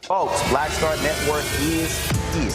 Folks, Black Star Network is here.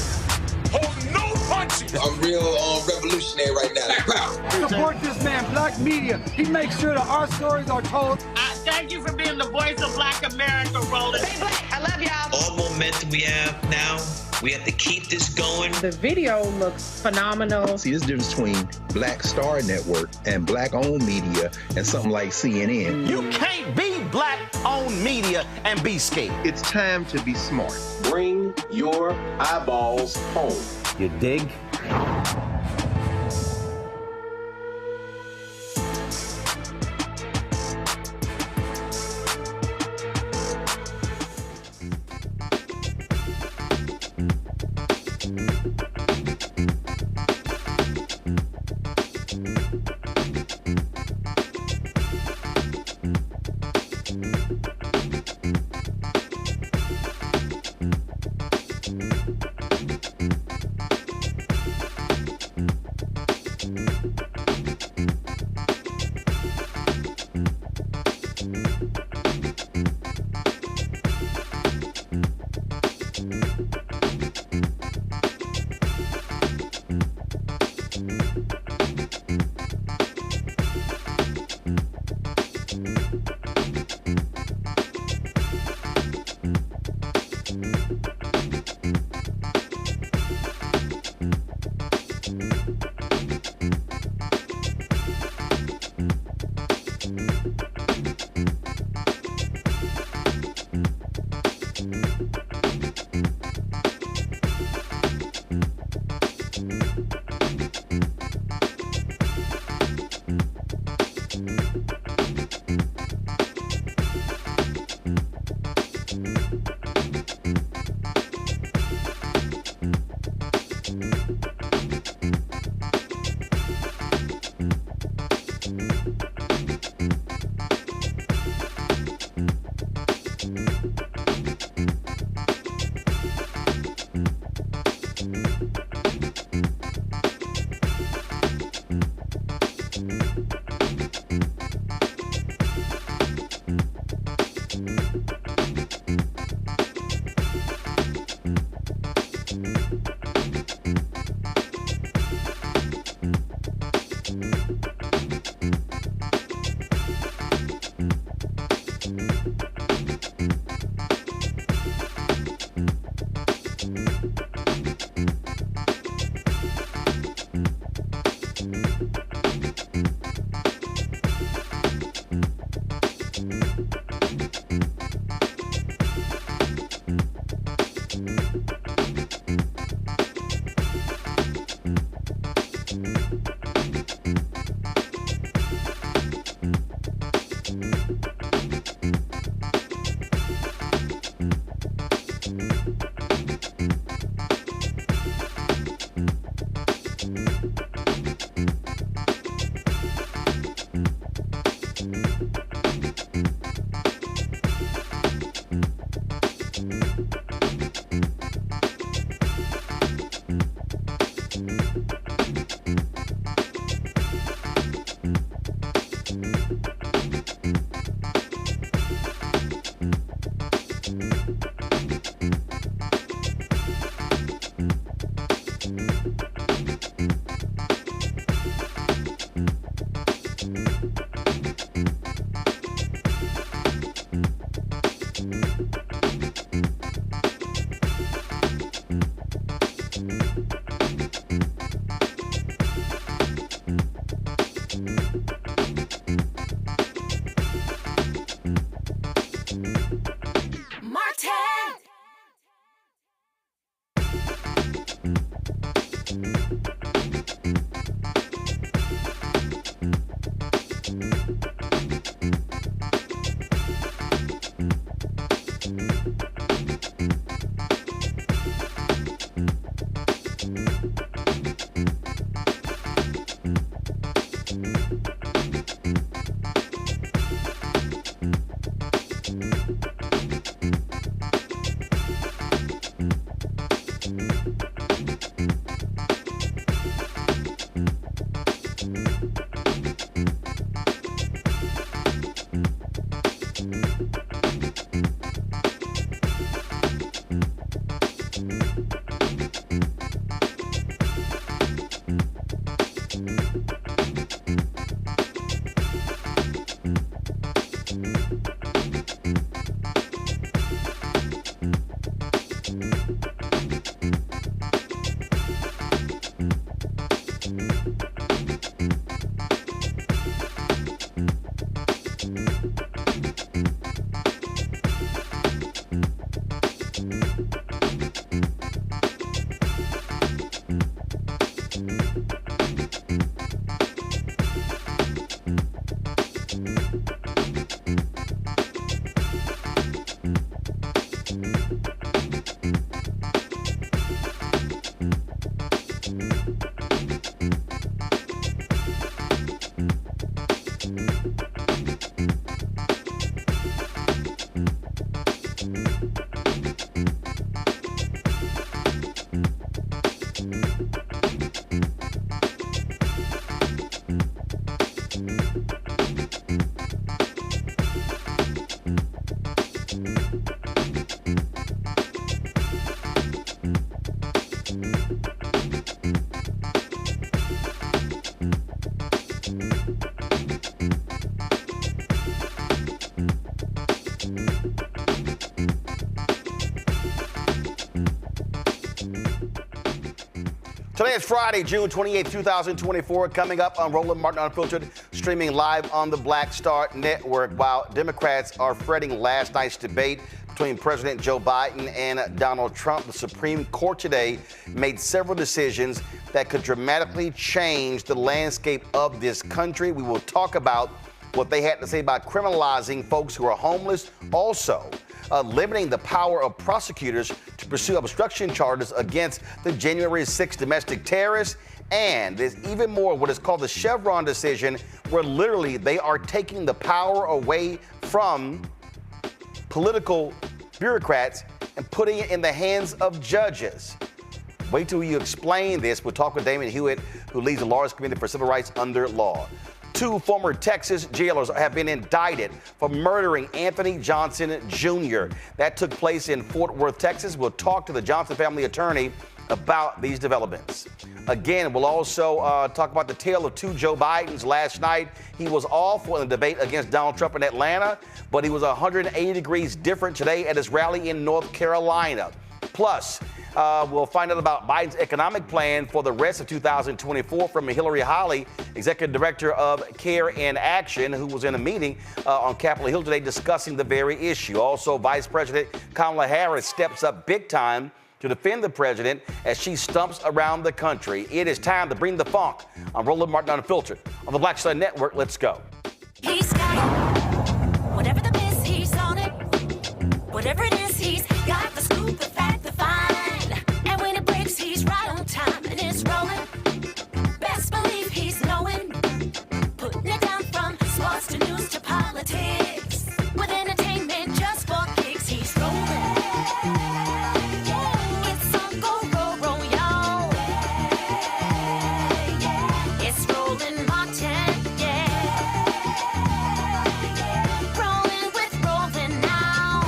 Hold no punches! I'm real revolutionary right now. Support this man, Black Media. He makes sure that our stories are told. Thank you for being the voice of Black America, Roland. Stay black. I love y'all. All momentum we have now, we have to keep this going. The video looks phenomenal. See, this difference between Black Star Network and Black-owned media and something like CNN. You can't be Black-owned media and be scared. It's time to be smart. Bring your eyeballs home. You dig? Today is Friday, June 28, 2024. Coming up on Roland Martin Unfiltered, streaming live on the Black Star Network. While Democrats are fretting last night's debate between President Joe Biden and Donald Trump, the Supreme Court today made several decisions that could dramatically change the landscape of this country. We will talk about what they had to say about criminalizing folks who are homeless, also limiting the power of prosecutors to pursue obstruction charges against the January 6th domestic terrorists. And there's even more what is called the Chevron decision, where literally they are taking the power away from political bureaucrats and putting it in the hands of judges. Wait till you explain this. We'll talk with Damon Hewitt, who leads the largest committee for civil rights under law. 2 former Texas jailers have been indicted for murdering Anthony Johnson Jr. That took place in Fort Worth, Texas. We'll talk to the Johnson family attorney about these developments. Again, we'll also talk about the tale of 2 Joe Bidens last night. He was awful in the debate against Donald Trump in Atlanta, but he was 180 degrees different today at his rally in North Carolina. Plus, we'll find out about Biden's economic plan for the rest of 2024 from Hillary Holley, Executive Director of Care in Action, who was in a meeting on Capitol Hill today discussing the very issue. Also, Vice President Kamala Harris steps up big time to defend the president as she stumps around the country. It is time to bring the funk on Roland Martin Unfiltered on the Black Star Network. Let's go. He's got it. Whatever the biz, he's on it. Whatever it is, he's got the scoop, the fact, the find. And when it breaks, he's right on time and it's rolling. Best believe he's knowing. Putting it down from sports to news to politics. With entertainment just for kicks, he's rolling. It's on go, roll, roll, y'all. It's Roland Martin, yeah. Rolling with Roland now.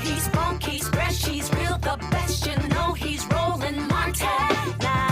He's funk, he's fresh, he's real, the best, you know he's Roland Martin now.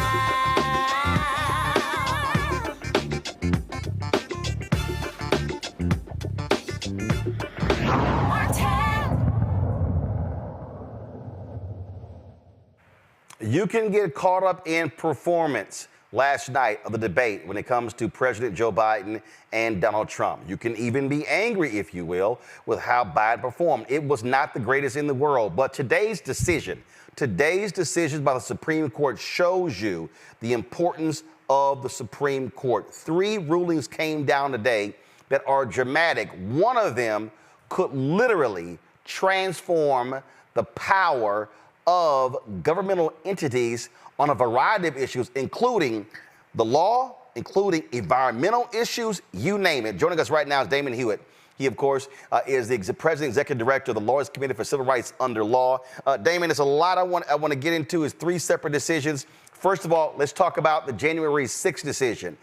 You can get caught up in performance last night of the debate when it comes to President Joe Biden and Donald Trump. You can even be angry, if you will, with how Biden performed. It was not the greatest in the world, but today's decision by the Supreme Court shows you the importance of the Supreme Court. 3 rulings came down today that are dramatic. One of them could literally transform the power of governmental entities on a variety of issues, including the law, including environmental issues, you name it. Joining us right now is Damon Hewitt. He, of course, is the President Executive Director of the largest committee for civil rights under law. Damon, there's a lot I want to get into. Is 3 separate decisions. First of all, let's talk about the January 6th decision,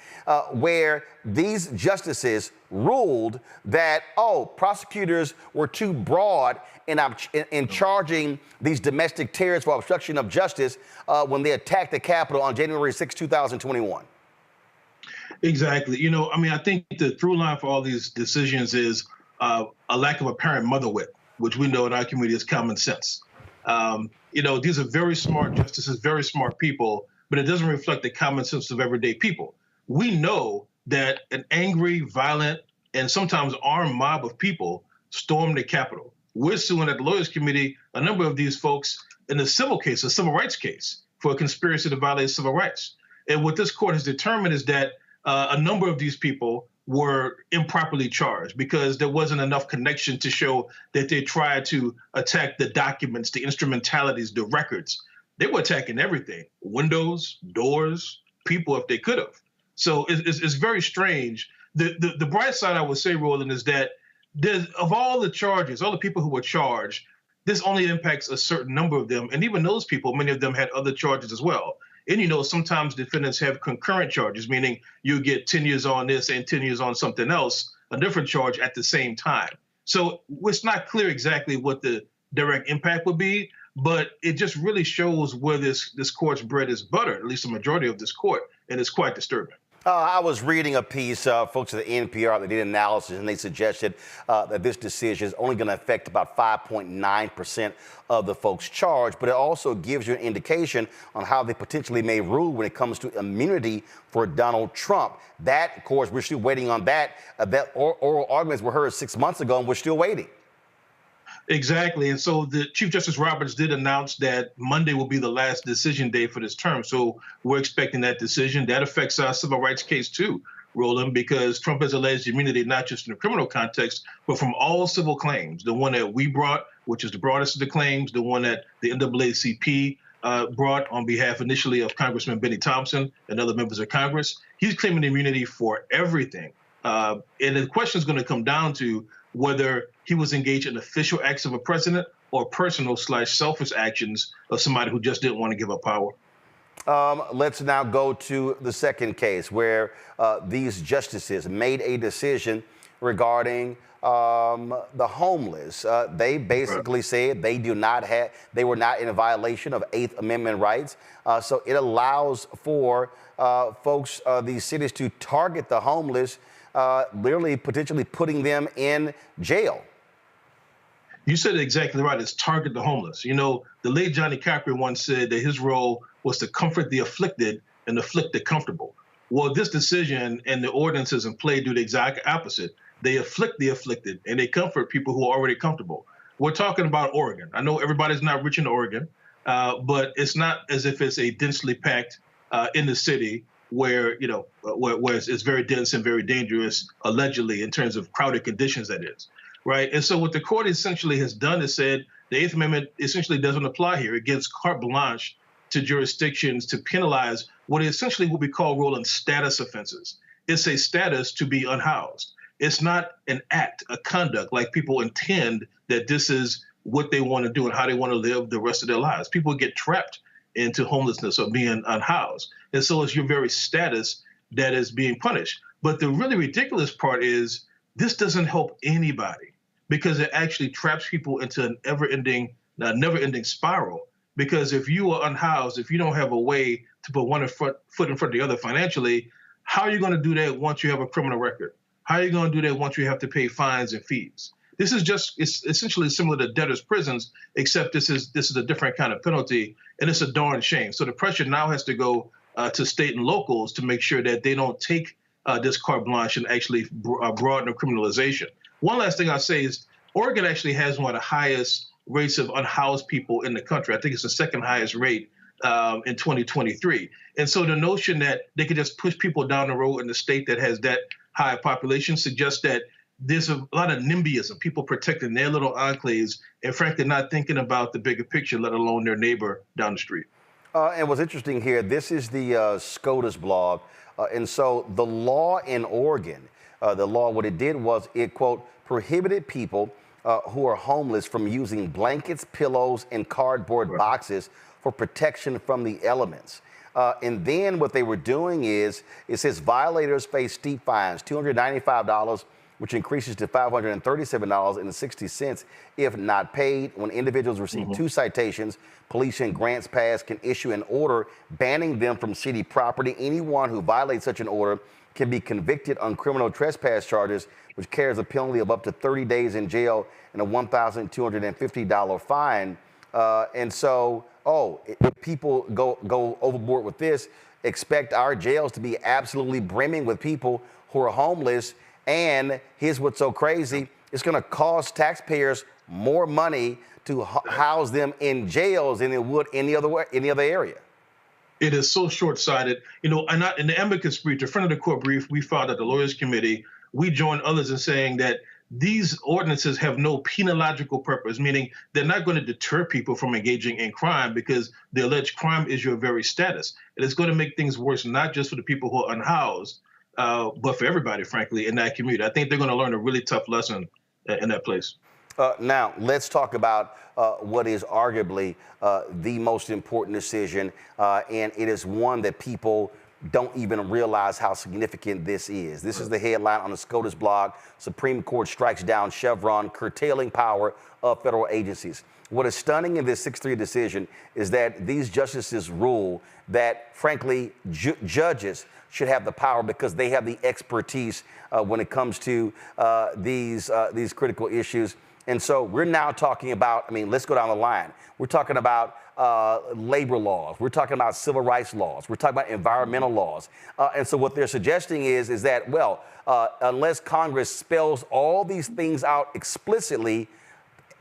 where these justices ruled that, prosecutors were too broad in charging these domestic terrorists for obstruction of justice when they attacked the Capitol on January 6, 2021. Exactly. I think the through line for all these decisions is a lack of apparent mother wit, which we know in our community is common sense. These are very smart justices, very smart people, but it doesn't reflect the common sense of everyday people. We know that an angry, violent, and sometimes armed mob of people stormed the Capitol. We're suing at the Lawyers Committee a number of these folks in a civil case, a civil rights case, for a conspiracy to violate civil rights. And what this court has determined is that a number of these people were improperly charged because there wasn't enough connection to show that they tried to attack the documents, the instrumentalities, the records. They were attacking everything: windows, doors, people, if they could have. So it's very strange. The bright side, I would say, Roland, is that of all the charges, all the people who were charged, this only impacts a certain number of them. And even those people, many of them had other charges as well. And, sometimes defendants have concurrent charges, meaning you get 10 years on this and 10 years on something else, a different charge at the same time. So it's not clear exactly what the direct impact would be, but it just really shows where this court's bread is buttered, at least the majority of this court, and it's quite disturbing. I was reading a piece, folks at the NPR, that did analysis, and they suggested that this decision is only going to affect about 5.9% of the folks charged, but it also gives you an indication on how they potentially may rule when it comes to immunity for Donald Trump. That, of course, we're still waiting on that. That oral arguments were heard 6 months ago, and we're still waiting. Exactly. And so the Chief Justice Roberts did announce that Monday will be the last decision day for this term. So we're expecting that decision. That affects our civil rights case too, Roland, because Trump has alleged immunity not just in the criminal context, but from all civil claims. The one that we brought, which is the broadest of the claims, the one that the NAACP brought on behalf initially of Congressman Benny Thompson and other members of Congress. He's claiming immunity for everything. And the question is going to come down to whether he was engaged in official acts of a president or personal/selfish actions of somebody who just didn't want to give up power. Let's now go to the second case where these justices made a decision regarding the homeless. They basically said they were not in a violation of 8th Amendment rights. So it allows for folks, these cities, to target the homeless, literally potentially putting them in jail. You said it exactly right. It's target the homeless. You know, the late Johnny Cochran once said that his role was to comfort the afflicted and afflict the comfortable. Well, this decision and the ordinances in play do the exact opposite. They afflict the afflicted and they comfort people who are already comfortable. We're talking about Oregon. I know everybody's not rich in Oregon, but it's not as if it's a densely packed in the city where, you know, where it's very dense and very dangerous, allegedly, in terms of crowded conditions, that is. Right. And so what the court essentially has done is said the 8th Amendment essentially doesn't apply here. It gives carte blanche to jurisdictions to penalize what essentially what we call, Roland, status offenses. It's a status to be unhoused. It's not an act, a conduct, like people intend that this is what they want to do and how they want to live the rest of their lives. People get trapped into homelessness or being unhoused. And so it's your very status that is being punished. But the really ridiculous part is this doesn't help anybody, because it actually traps people into an never-ending spiral. Because if you are unhoused, if you don't have a way to put one foot in front of the other financially, how are you going to do that once you have a criminal record? How are you going to do that once you have to pay fines and fees? This is it's essentially similar to debtors' prisons, except this is a different kind of penalty, and it's a darn shame. So the pressure now has to go to state and locals to make sure that they don't take this carte blanche and actually broaden the criminalization. One last thing I'll say is Oregon actually has one of the highest rates of unhoused people in the country. I think it's the second highest rate in 2023. And so the notion that they could just push people down the road in the state that has that high population suggests that there's a lot of NIMBYism, people protecting their little enclaves and frankly not thinking about the bigger picture, let alone their neighbor down the street. And what's interesting here, this is the SCOTUS blog. And so the law in Oregon, what it did was it, quote, prohibited people who are homeless from using blankets, pillows, and cardboard boxes for protection from the elements. And then what they were doing is, it says violators face steep fines, $295, which increases to $537.60 if not paid. When individuals receive 2 citations, police and grants pass can issue an order banning them from city property. Anyone who violates such an order can be convicted on criminal trespass charges, which carries a penalty of up to 30 days in jail and a $1,250 fine. And so, if people go overboard with this, expect our jails to be absolutely brimming with people who are homeless. And here's what's so crazy. It's going to cost taxpayers more money to house them in jails than it would any other area. It is so short-sighted. You know, and in the amicus brief, the front of the court brief, we filed at the Lawyers Committee, we joined others in saying that these ordinances have no penological purpose, meaning they're not going to deter people from engaging in crime because the alleged crime is your very status. And it's going to make things worse, not just for the people who are unhoused, but for everybody, frankly, in that community. I think they're going to learn a really tough lesson in that place. Now, let's talk about what is arguably the most important decision, and it is one that people don't even realize how significant this is. This is the headline on the SCOTUS blog. Supreme Court strikes down Chevron, curtailing power of federal agencies. What is stunning in this 6-3 decision is that these justices rule that, frankly, judges should have the power because they have the expertise when it comes to these critical issues. And so we're now talking about, I mean, let's go down the line. We're talking about labor laws. We're talking about civil rights laws. We're talking about environmental laws. And so what they're suggesting is that, well, unless Congress spells all these things out explicitly,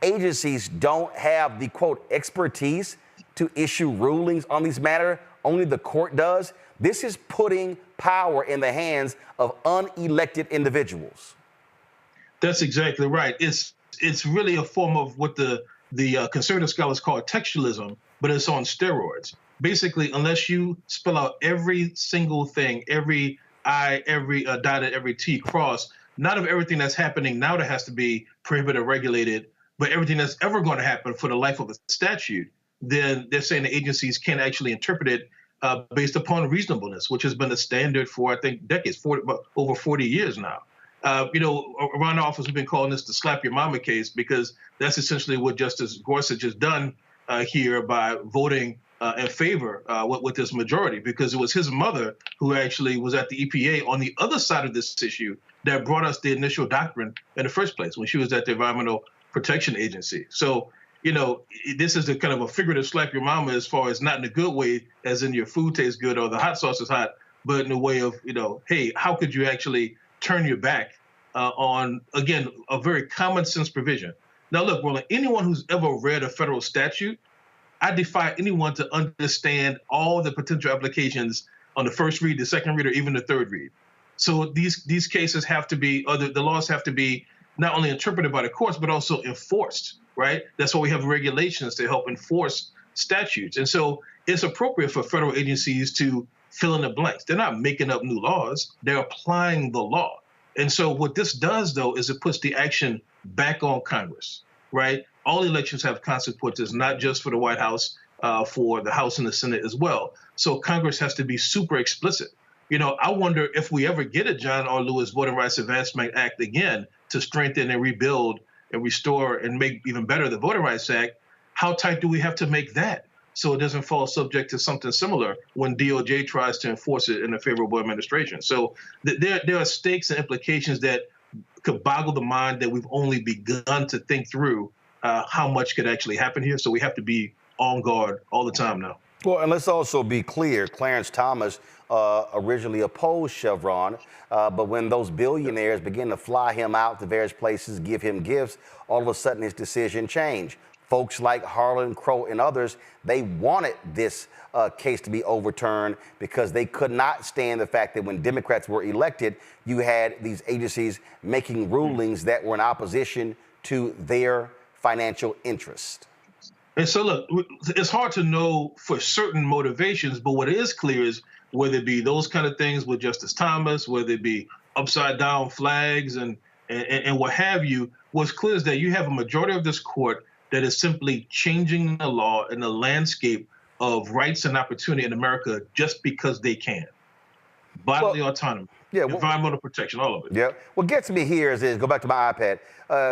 agencies don't have the, quote, expertise to issue rulings on these matters. Only the court does. This is putting power in the hands of unelected individuals. That's exactly right. It's really a form of what the conservative scholars call textualism, but it's on steroids. Basically, unless you spell out every single thing, every I, every dotted, every T crossed, not of everything that's happening now that has to be prohibited or regulated, but everything that's ever going to happen for the life of a statute, then they're saying the agencies can't actually interpret it based upon reasonableness, which has been the standard for, I think, decades, over 40 years now. Around the office, we've been calling this the slap your mama case because that's essentially what Justice Gorsuch has done here by voting in favor with this majority, because it was his mother who actually was at the EPA on the other side of this issue that brought us the initial doctrine in the first place when she was at the Environmental Protection Agency. So, this is a kind of a figurative slap your mama as far as not in a good way, as in your food tastes good or the hot sauce is hot, but in a way of, hey, how could you actually turn your back on, again, a very common sense provision? Now, look, Roland, anyone who's ever read a federal statute, I defy anyone to understand all the potential applications on the first read, the second read, or even the third read. So these cases have to be, or the laws have to be not only interpreted by the courts, but also enforced, right? That's why we have regulations to help enforce statutes. And so it's appropriate for federal agencies to fill in the blanks. They're not making up new laws. They're applying the law. And so what this does, though, is it puts the action back on Congress, right? All elections have consequences, not just for the White House, for the House and the Senate as well. So Congress has to be super explicit. I wonder if we ever get a John R. Lewis Voting Rights Advancement Act again to strengthen and rebuild and restore and make even better the Voting Rights Act, how tight do we have to make that so it doesn't fall subject to something similar when DOJ tries to enforce it in a favorable administration? So there are stakes and implications that could boggle the mind that we've only begun to think through how much could actually happen here. So we have to be on guard all the time now. Well, and let's also be clear, Clarence Thomas originally opposed Chevron, but when those billionaires began to fly him out to various places, give him gifts, all of a sudden his decision changed. Folks like Harlan Crow and others, they wanted this case to be overturned because they could not stand the fact that when Democrats were elected, you had these agencies making rulings that were in opposition to their financial interest. And so, look, it's hard to know for certain motivations, but what is clear is whether it be those kind of things with Justice Thomas, whether it be upside down flags and what have you, what's clear is that you have a majority of this court that is simply changing the law and the landscape of rights and opportunity in America just because they can. Bodily autonomy, environmental protection, all of it. Yeah. What gets me here is go back to my iPad.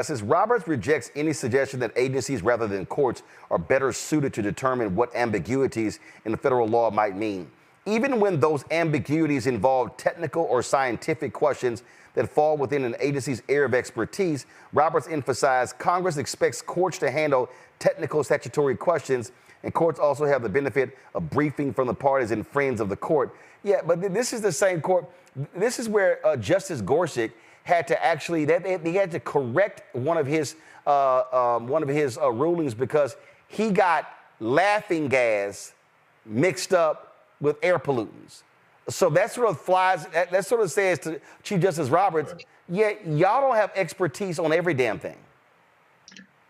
Says Roberts rejects any suggestion that agencies rather than courts are better suited to determine what ambiguities in the federal law might mean. Even when those ambiguities involve technical or scientific questions that fall within an agency's area of expertise, Roberts emphasized Congress expects courts to handle technical statutory questions, and courts also have the benefit of briefing from the parties and friends of the court. Yeah, but this is the same court. This is where Justice Gorsuch had to actually, he had to correct one of his rulings because he got laughing gas mixed up with air pollutants. So that sort of that sort of says to Chief Justice Roberts, yeah, y'all don't have expertise on every damn thing.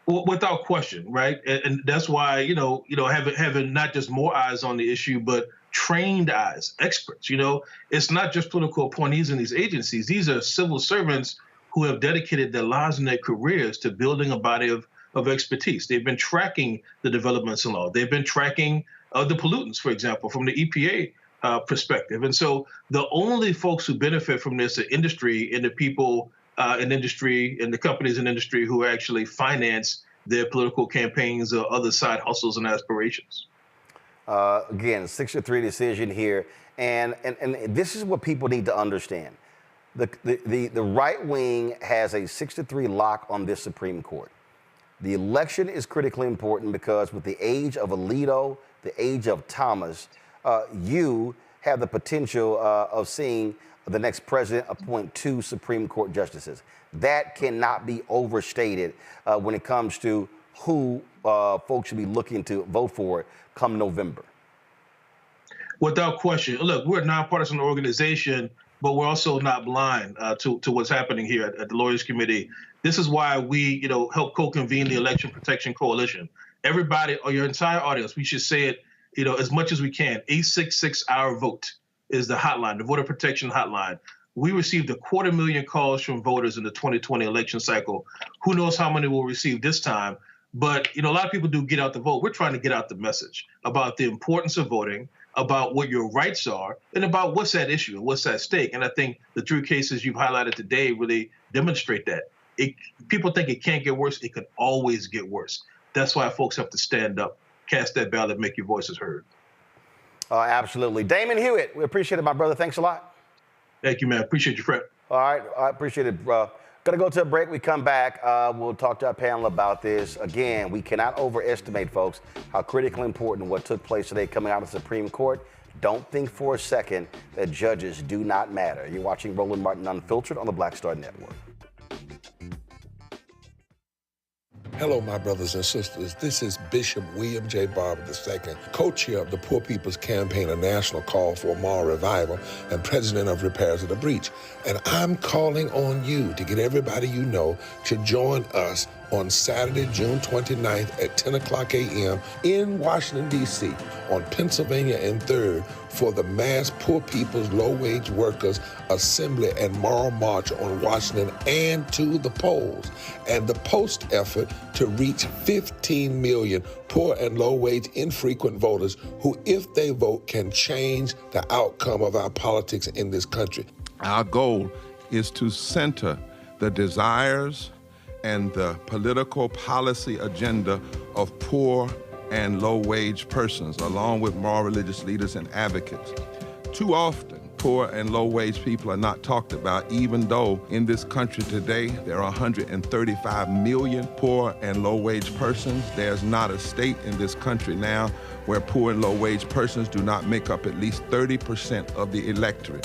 Well, without question, right? And that's why, having not just more eyes on the issue, but trained eyes, experts, it's not just political appointees in these agencies. These are civil servants who have dedicated their lives and their careers to building a body of expertise. They've been tracking the developments in law. They've been tracking the pollutants, for example, from the EPA perspective. And so the only folks who benefit from this are industry and the people in industry and the companies in industry who actually finance their political campaigns or other side hustles and aspirations. Again, 6-3 decision here. And this is what people need to understand. The right wing has a 6-3 lock on this Supreme Court. The election is critically important because with the age of Alito, the age of Thomas, you have the potential of seeing the next president appoint 2 Supreme Court justices. That cannot be overstated when it comes to who folks should be looking to vote for come November. Without question. Look, we're a nonpartisan organization, but we're also not blind to what's happening here at the Lawyers Committee. This is why we, help co-convene the Election Protection Coalition. Everybody, or your entire audience, we should say it, as much as we can. 866-OUR-VOTE is the hotline, the voter protection hotline. We received 250,000 calls from voters in the 2020 election cycle. Who knows how many we'll receive this time? But, a lot of people do get out the vote. We're trying to get out the message about the importance of voting, about what your rights are, and about what's at issue and what's at stake. And I think the 3 cases you've highlighted today really demonstrate that. People think it can't get worse. It can always get worse. That's why folks have to stand up, cast that ballot, make your voices heard. Absolutely. Damon Hewitt, we appreciate it, my brother. Thanks a lot. Thank you, man. Appreciate you, Fred. All right. I appreciate it, bro. Going to go to a break. We come back. We'll talk to our panel about this. Again, we cannot overestimate, folks, how critically important what took place today coming out of the Supreme Court. Don't think for a second that judges do not matter. You're watching Roland Martin Unfiltered on the Black Star Network. Hello, my brothers and sisters. This is Bishop William J. Barber II, co-chair of the Poor People's Campaign, a national call for moral revival, and president of Repairs of the Breach. And I'm calling on you to get everybody you know to join us on Saturday, June 29th at 10 o'clock a.m. in Washington, D.C. on Pennsylvania and 3rd for the mass Poor People's Low-Wage Workers Assembly and Moral March on Washington and to the polls, and the post effort to reach 15 million poor and low-wage infrequent voters who, if they vote, can change the outcome of our politics in this country. Our goal is to center the desires and the political policy agenda of poor and low-wage persons, along with moral religious leaders and advocates. Too often, poor and low-wage people are not talked about, even though in this country today, there are 135 million poor and low-wage persons. There's not a state in this country now where poor and low-wage persons do not make up at least 30% of the electorate.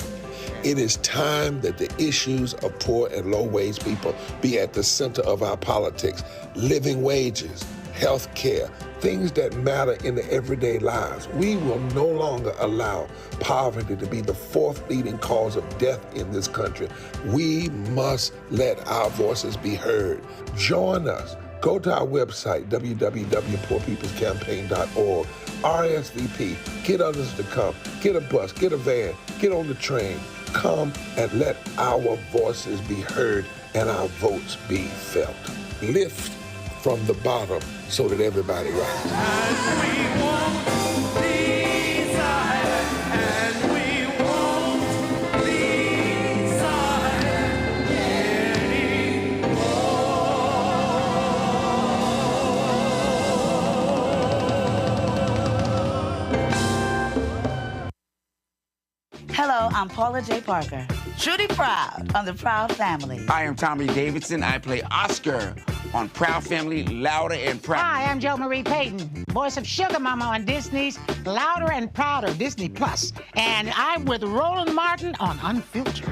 It is time that the issues of poor and low-wage people be at the center of our politics. Living wages, health care, things that matter in the everyday lives. We will no longer allow poverty to be the 4th leading cause of death in this country. We must let our voices be heard. Join us. Go to our website, www.poorpeoplescampaign.org. RSVP. Get others to come. Get a bus. Get a van. Get on the train. Come and let our voices be heard and our votes be felt. Lift from the bottom so that everybody rises. Hello, I'm Paula J. Parker. Truly proud on the Proud Family. I am Tommy Davidson. I play Oscar on Proud Family, Louder and Proud. Hi, I'm Jo Marie Payton, voice of Sugar Mama on Disney's Louder and Prouder, Disney Plus. And I'm with Roland Martin on Unfiltered.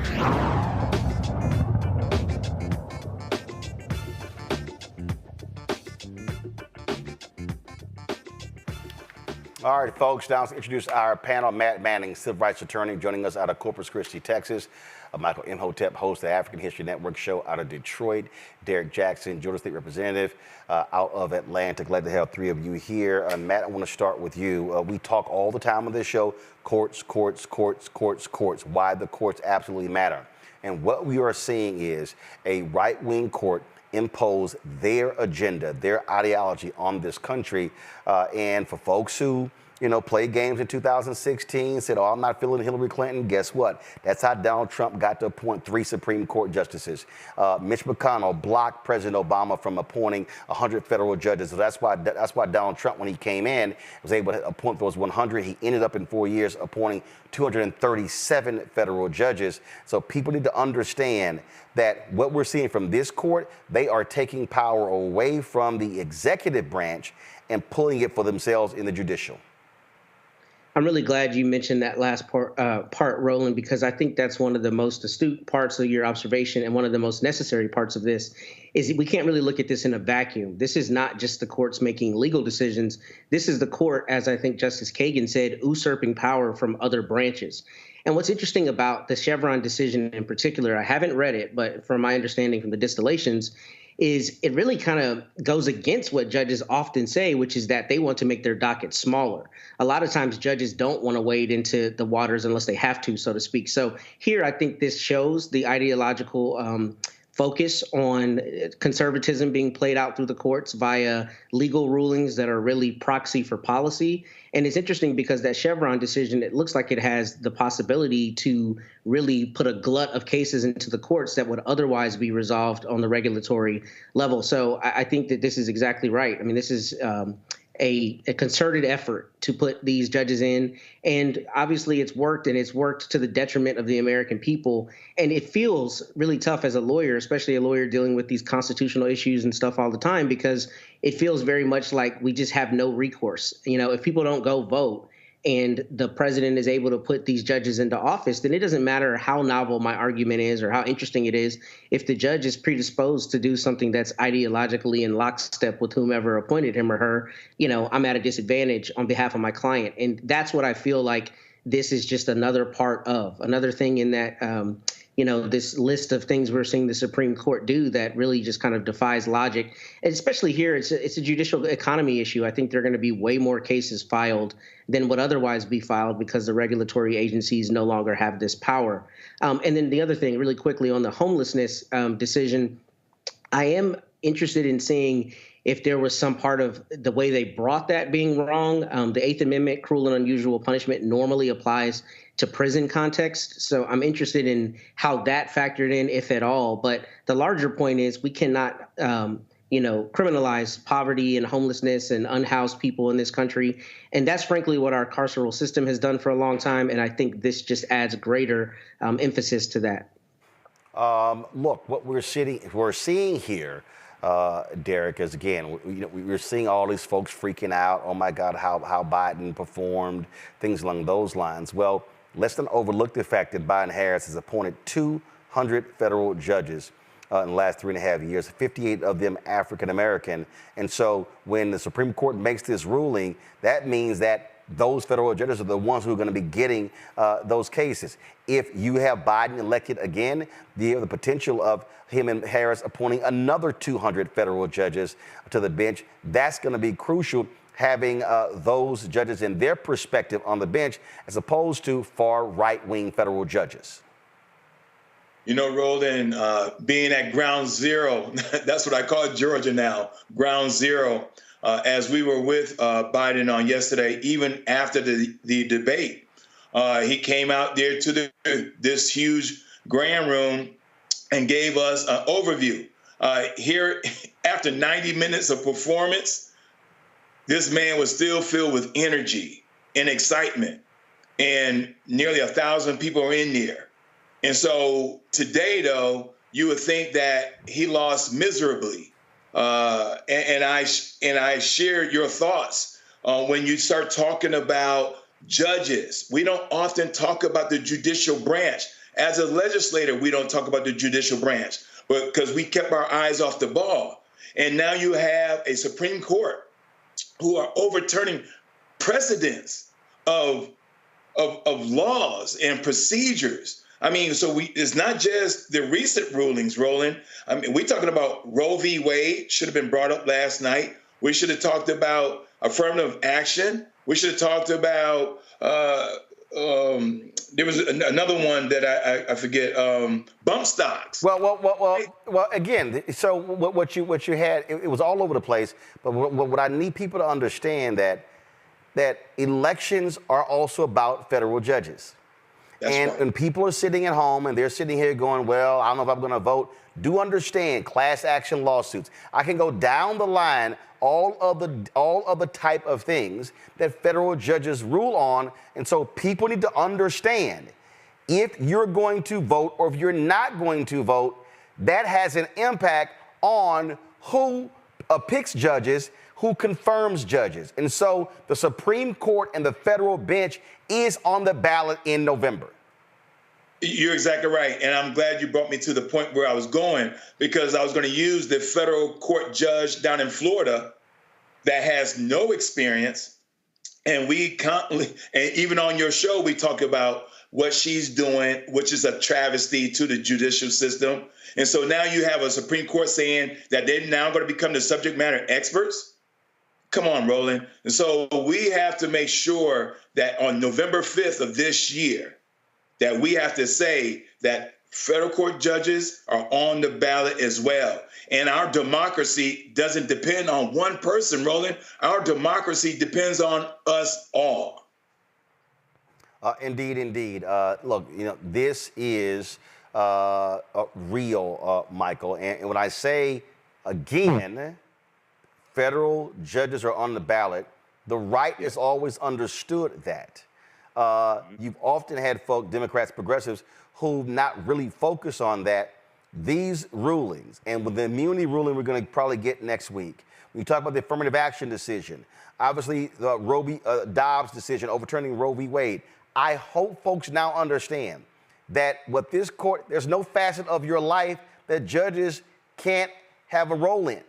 All right, folks, now let's introduce our panel. Matt Manning, civil rights attorney, joining us out of Corpus Christi, Texas. Michael Imhotep, host of the African History Network show out of Detroit. Derek Jackson, Georgia State Representative out of Atlanta. Glad to have 3 of you here. Matt, I want to start with you. We talk all the time on this show, courts, courts, courts, courts, courts, why the courts absolutely matter. And what we are seeing is a right-wing court impose their agenda, their ideology on this country. And for folks who played games in 2016, said, oh, I'm not feeling Hillary Clinton. Guess what? That's how Donald Trump got to appoint 3 Supreme Court justices. Mitch McConnell blocked President Obama from appointing 100 federal judges. So that's why Donald Trump, when he came in, was able to appoint those 100. He ended up in 4 years appointing 237 federal judges. So people need to understand that what we're seeing from this court, they are taking power away from the executive branch and pulling it for themselves in the judicial. I'm really glad you mentioned that last part, Roland, because I think that's one of the most astute parts of your observation, and one of the most necessary parts of this is we can't really look at this in a vacuum. This is not just the courts making legal decisions. This is the court, as I think Justice Kagan said, usurping power from other branches. And what's interesting about the Chevron decision in particular, I haven't read it, but from my understanding from the distillations, is it really kind of goes against what judges often say, which is that they want to make their docket smaller. A lot of times judges don't want to wade into the waters unless they have to, so to speak. So here I think this shows the ideological focus on conservatism being played out through the courts via legal rulings that are really proxy for policy. And it's interesting because that Chevron decision, it looks like it has the possibility to really put a glut of cases into the courts that would otherwise be resolved on the regulatory level. So I think that this is exactly right. I mean, this is a concerted effort to put these judges in. And obviously it's worked, and it's worked to the detriment of the American people. And it feels really tough as a lawyer, especially a lawyer dealing with these constitutional issues and stuff all the time, because it feels very much like we just have no recourse. If people don't go vote and the president is able to put these judges into office, then it doesn't matter how novel my argument is or how interesting it is. If the judge is predisposed to do something that's ideologically in lockstep with whomever appointed him or her, I'm at a disadvantage on behalf of my client. And that's what I feel like this is just another part of, another thing in that, this list of things we're seeing the Supreme Court do that really just kind of defies logic. And especially here, it's a judicial economy issue. I think there are going to be way more cases filed than would otherwise be filed because the regulatory agencies no longer have this power. And then the other thing, really quickly, on the homelessness decision, I am interested in seeing if there was some part of the way they brought that being wrong. The Eighth Amendment, cruel and unusual punishment, normally applies to prison context. So I'm interested in how that factored in, if at all. But the larger point is we cannot, criminalize poverty and homelessness and unhoused people in this country. And that's frankly what our carceral system has done for a long time. And I think this just adds greater emphasis to that. Look, what we're seeing here, Derek, is again, we're seeing all these folks freaking out. Oh my God, how Biden performed, things along those lines. Well, let's not overlook the fact that Biden-Harris has appointed 200 federal judges in the last 3.5 years, 58 of them African-American. And so when the Supreme Court makes this ruling, that means that those federal judges are the ones who are going to be getting those cases. If you have Biden elected again, you have the potential of him and Harris appointing another 200 federal judges to the bench. That's going to be crucial, having those judges in their perspective on the bench as opposed to far right-wing federal judges. Roland, being at ground zero, that's what I call Georgia now, ground zero. As we were with Biden on yesterday, even after the debate, he came out there to this huge grand room and gave us an overview. Here, after 90 minutes of performance, this man was still filled with energy and excitement, and nearly 1,000 people are in there. And so today, though, you would think that he lost miserably. And I share your thoughts when you start talking about judges. We don't often talk about the judicial branch. As a legislator, we don't talk about the judicial branch, but because we kept our eyes off the ball. And now you have a Supreme Court who are overturning precedents of laws and procedures. I mean, so it's not just the recent rulings, Roland. I mean, we're talking about Roe v. Wade should have been brought up last night. We should have talked about affirmative action. We should have talked about, there was another one that I forget, bump stocks. Well, again, so what you had, it was all over the place. But what I need people to understand that that elections are also about federal judges. And right. when people are sitting at home and they're sitting here going, well, I don't know if I'm going to vote, do understand class action lawsuits. I can go down the line, all of the type of things that federal judges rule on. And so people need to understand if you're going to vote or if you're not going to vote, that has an impact on who picks judges, who confirms judges. And so the Supreme Court and the federal bench is on the ballot in November. You're exactly right. And I'm glad you brought me to the point where I was going, because I was going to use the federal court judge down in Florida that has no experience. And we constantly, and even on your show, we talk about what she's doing, which is a travesty to the judicial system. And so now you have a Supreme Court saying that they're now going to become the subject matter experts. Come on, Roland. And so we have to make sure that on November 5th of this year, that we have to say that federal court judges are on the ballot as well. And our democracy doesn't depend on one person, Roland. Our democracy depends on us all. Indeed, indeed. Look, you know, this is real, Michael. And when I say, again, federal judges are on the ballot, the right has always understood that. You've often had folk, Democrats, progressives, who not really focus on that. These rulings, and with the immunity ruling we're going to probably get next week, when you talk about the affirmative action decision, obviously the Roe v. Dobbs decision overturning Roe v. Wade, I hope folks now understand that what this court, there's no facet of your life that judges can't have a role in.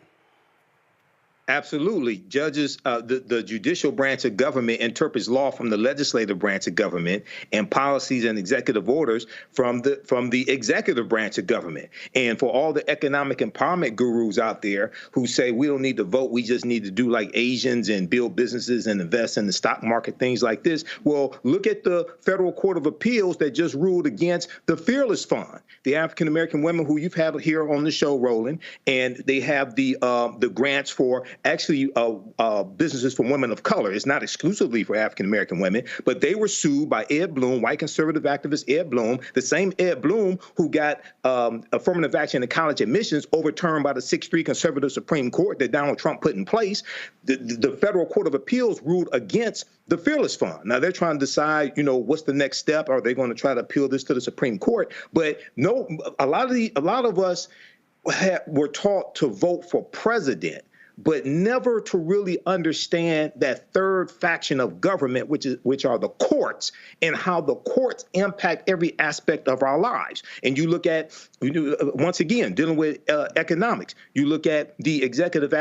Absolutely. Judges, the judicial branch of government interprets law from the legislative branch of government and policies and executive orders from the executive branch of government. And for all the economic empowerment gurus out there who say we don't need to vote, we just need to do like Asians and build businesses and invest in the stock market, things like this. Well, look at the Federal Court of Appeals that just ruled against the Fearless Fund, the African-American women who you've had here on the show, Roland, and they have the grants for actually businesses for women of color. It's not exclusively for African-American women, but they were sued by Ed Blum, white conservative activist Ed Blum, the same Ed Blum who got affirmative action in college admissions overturned by the 6-3 conservative Supreme Court that Donald Trump put in place. The Federal Court of Appeals ruled against the Fearless Fund. Now they're trying to decide, you know, what's the next step? Are they going to try to appeal this to the Supreme Court? But no, a lot of us were taught to vote for president, but never to really understand that third faction of government, which are the courts, and how the courts impact every aspect of our lives. And you look at, once again, dealing with economics. You look at the executive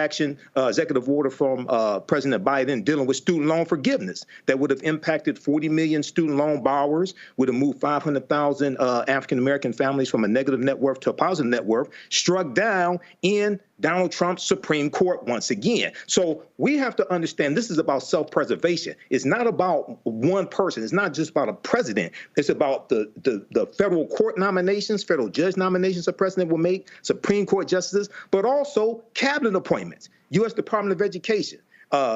order from President Biden dealing with student loan forgiveness that would have impacted 40 million student loan borrowers, would have moved 500,000 African-American families from a negative net worth to a positive net worth, struck down in Donald Trump's Supreme Court once again. So we have to understand this is about self-preservation. It's not about one person. It's not just about a president. It's about the federal court nominations, federal judge nominations a president will make, Supreme Court justices, but also cabinet appointments, U.S. Department of Education,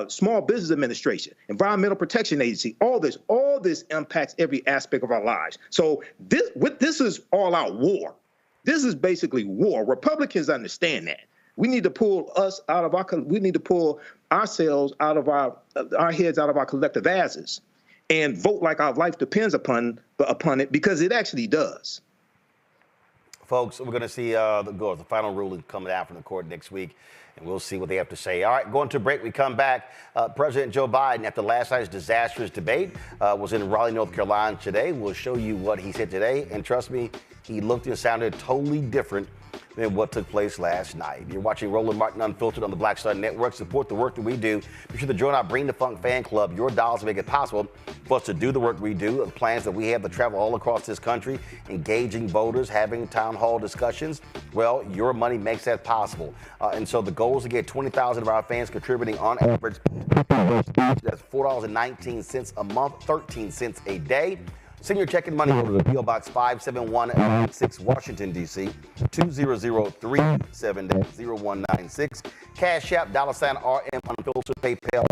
Small Business Administration, Environmental Protection Agency. All this impacts every aspect of our lives. So this is all-out war. This is basically war. Republicans understand that. We need to pull ourselves out of our heads out of our collective asses and vote like our life depends upon it, because it actually does. Folks, we're going to see the final ruling coming out from the court next week, and we'll see what they have to say. All right, going to break. We come back. President Joe Biden, after last night's disastrous debate, was in Raleigh, North Carolina today. We'll show you what he said today, and trust me, he looked and sounded totally different than what took place last night. You're watching Roland Martin Unfiltered on the Black Star Network. Support the work that we do. Be sure to join our Bring the Funk fan club. Your dollars make it possible for us to do the work we do, the plans that we have to travel all across this country, engaging voters, having town hall discussions. Well, your money makes that possible. And so the goal is to get 20,000 of our fans contributing on average. That's $4.19 a month, 13 cents a day. Send your check and money order to P.O. Box 57196, Washington, D.C. 20037-0196. Cash App, $RM Unfiltered, PayPal,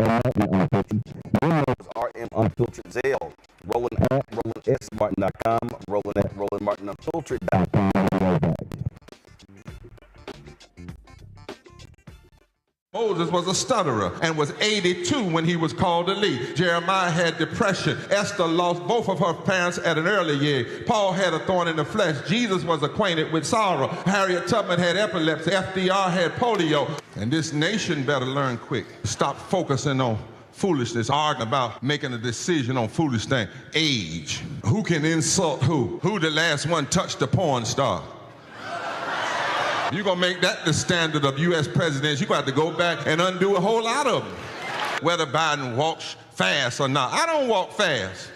RM Unfiltered, Zelle. Roland at RolandSMartin.com, Roland at RolandMartinUnfiltered.com. Moses was a stutterer and was 82 when he was called to lead. Jeremiah had depression. Esther lost both of her parents at an early age. Paul had a thorn in the flesh. Jesus was acquainted with sorrow. Harriet Tubman had epilepsy. FDR had polio. And this nation better learn quick. Stop focusing on foolishness, arguing about making a decision on foolish things. Age. Who can insult who? Who the last one touched a porn star? You're going to make that the standard of U.S. presidents. You're going to have to go back and undo a whole lot of them. Whether Biden walks fast or not. I don't walk fast.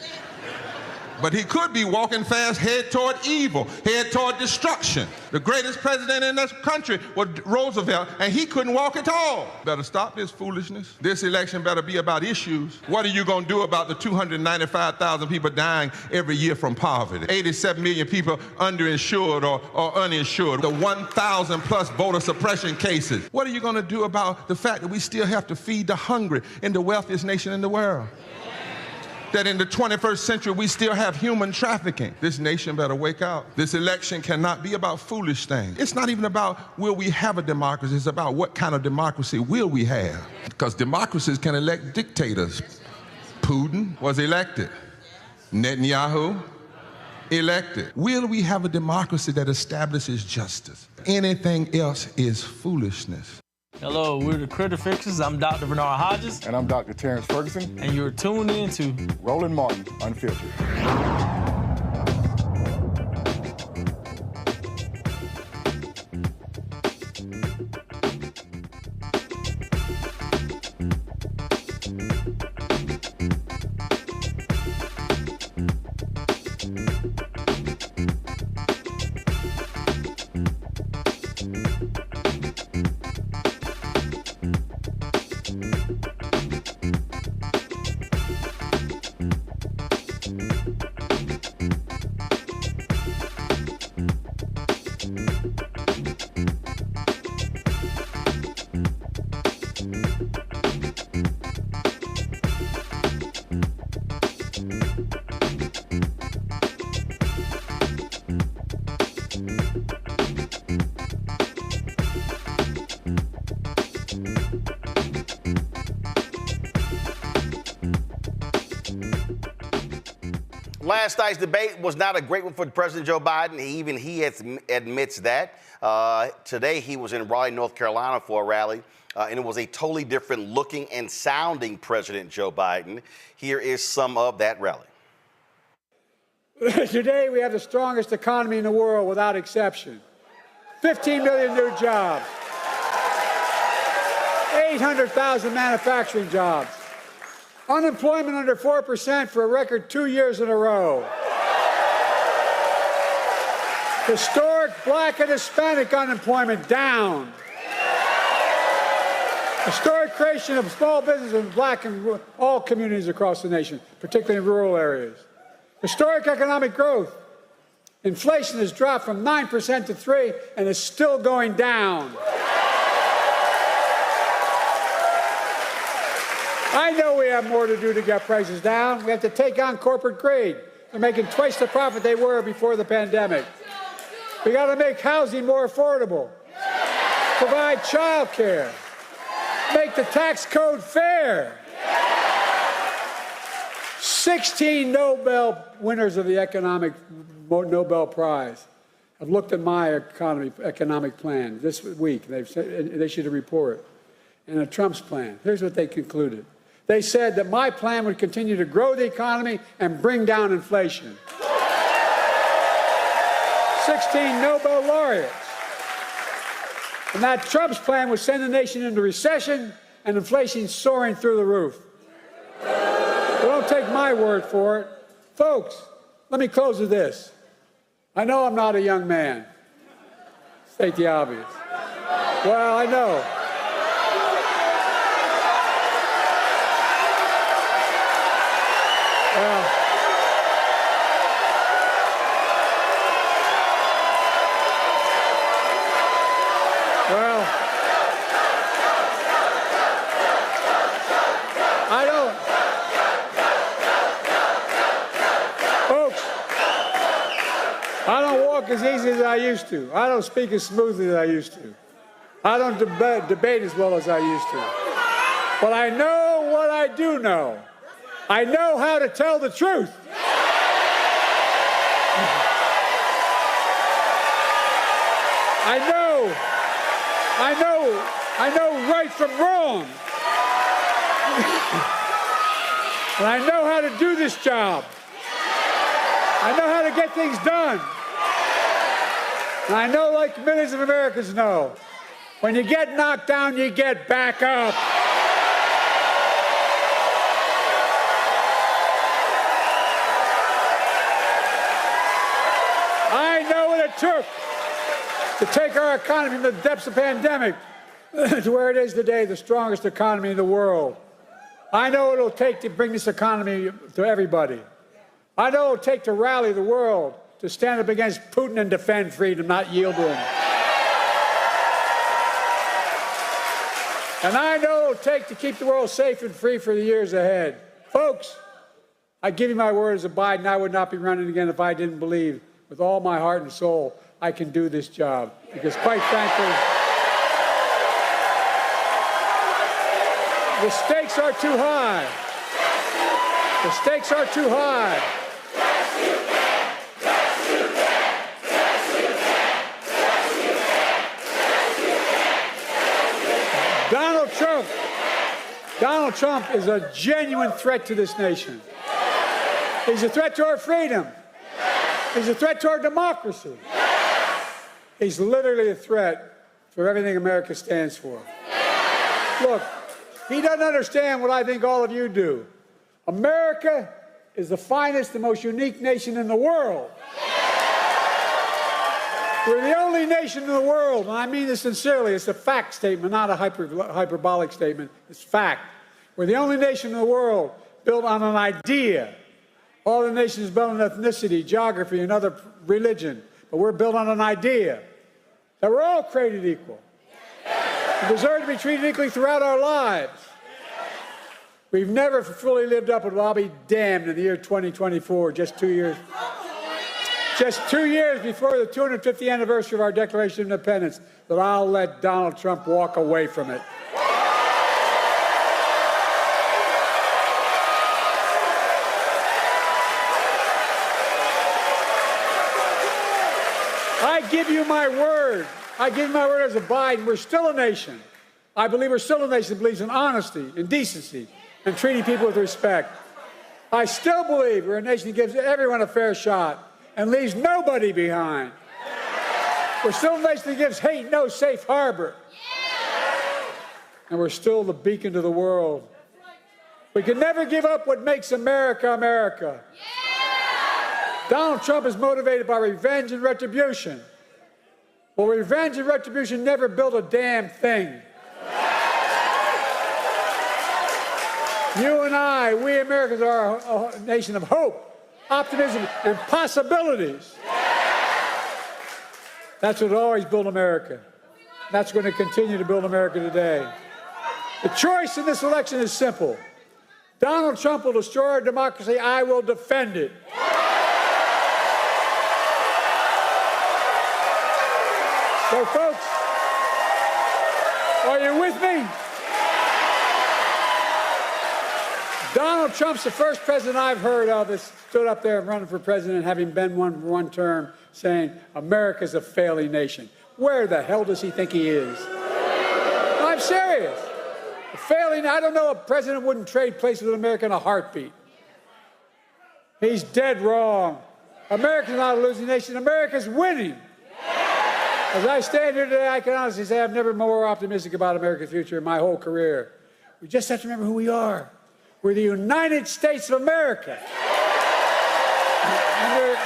But he could be walking fast, head toward evil, head toward destruction. The greatest president in this country was Roosevelt, and he couldn't walk at all. Better stop this foolishness. This election better be about issues. What are you going to do about the 295,000 people dying every year from poverty? 87 million people underinsured or uninsured. The 1,000 plus voter suppression cases. What are you going to do about the fact that we still have to feed the hungry in the wealthiest nation in the world? That in the 21st century, we still have human trafficking. This nation better wake up. This election cannot be about foolish things. It's not even about will we have a democracy. It's about what kind of democracy will we have. Because democracies can elect dictators. Putin was elected. Netanyahu, elected. Will we have a democracy that establishes justice? Anything else is foolishness. Hello, we're the Critter Fixers. I'm Dr. Bernard Hodges. And I'm Dr. Terrence Ferguson. And you're tuned in to Roland Martin Unfiltered. Last night's debate was not a great one for President Joe Biden. Even he admits that. Today he was in Raleigh, North Carolina for a rally, and it was a totally different looking and sounding President Joe Biden. Here is some of that rally. Today we have the strongest economy in the world without exception. 15 million new jobs. 800,000 manufacturing jobs. Unemployment under 4% for a record 2 years in a row. Historic Black and Hispanic unemployment down. Historic creation of small business in Black and all communities across the nation, particularly in rural areas. Historic economic growth. Inflation has dropped from 9% to 3% and is still going down. I know we have more to do to get prices down. We have to take on corporate greed. They're making twice the profit they were before the pandemic. We got to make housing more affordable. Provide child care. Make the tax code fair. 16 Nobel winners of the economic Nobel Prize have looked at my economic plan this week. They've said they should report. And Trump's plan. Here's what they concluded. They said that my plan would continue to grow the economy and bring down inflation. 16 Nobel laureates. And that Trump's plan would send the nation into recession and inflation soaring through the roof. But don't take my word for it. Folks, let me close with this. I know I'm not a young man. State the obvious. Well, I know. Well, I don't. Folks, I don't walk as easy as I used to. I don't speak as smoothly as I used to. I don't debate as well as I used to. But I know what I do know. I know how to tell the truth. I know right from wrong. And I know how to do this job. I know how to get things done. And I know, like millions of Americans know, when you get knocked down, you get back up. I know what it took to take our economy from the depths of the pandemic to where it is today, the strongest economy in the world. I know what it'll take to bring this economy to everybody. I know what it'll take to rally the world, to stand up against Putin and defend freedom, not yield to him. And I know what it'll take to keep the world safe and free for the years ahead. Folks, I give you my word as a Biden, I would not be running again if I didn't believe with all my heart and soul I can do this job. Because quite frankly, the stakes are too high. The stakes are too high. Donald Trump is a genuine threat to this nation. He's a threat to our freedom. He's a threat to our democracy. He's literally a threat for everything America stands for. Look, he doesn't understand what I think all of you do. America is the finest and most unique nation in the world. We're the only nation in the world, and I mean this sincerely. It's a fact statement, not a hyperbolic statement. It's fact. We're the only nation in the world built on an idea. All the nations built on ethnicity, geography, and other religion. But we're built on an idea that we're all created equal. We deserve to be treated equally throughout our lives. We've never fully lived up to it. I'll be damned in the year 2024, just 2 years. Just 2 years before the 250th anniversary of our Declaration of Independence, that I'll let Donald Trump walk away from it. I give you my word. I give you my word as a Biden. We're still a nation. I believe we're still a nation that believes in honesty and decency and treating people with respect. I still believe we're a nation that gives everyone a fair shot and leaves nobody behind. We're still a nation that gives hate no safe harbor. And we're still the beacon to the world. We can never give up what makes America, America. Donald Trump is motivated by revenge and retribution. Well, revenge and retribution never built a damn thing. You and I, we Americans, are a nation of hope, optimism, and possibilities. That's what always built America. That's going to continue to build America today. The choice in this election is simple. Donald Trump will destroy our democracy. I will defend it. So, folks, are you with me? Donald Trump's the first president I've heard of that stood up there running for president, having been one for one term, saying America's a failing nation. Where the hell does he think he is? No, I'm serious. A failing, I don't know, a president wouldn't trade places with America in a heartbeat. He's dead wrong. America's not a losing nation. America's winning. As I stand here today, I can honestly say I've never been more optimistic about America's future in my whole career. We just have to remember who we are. We're the United States of America. And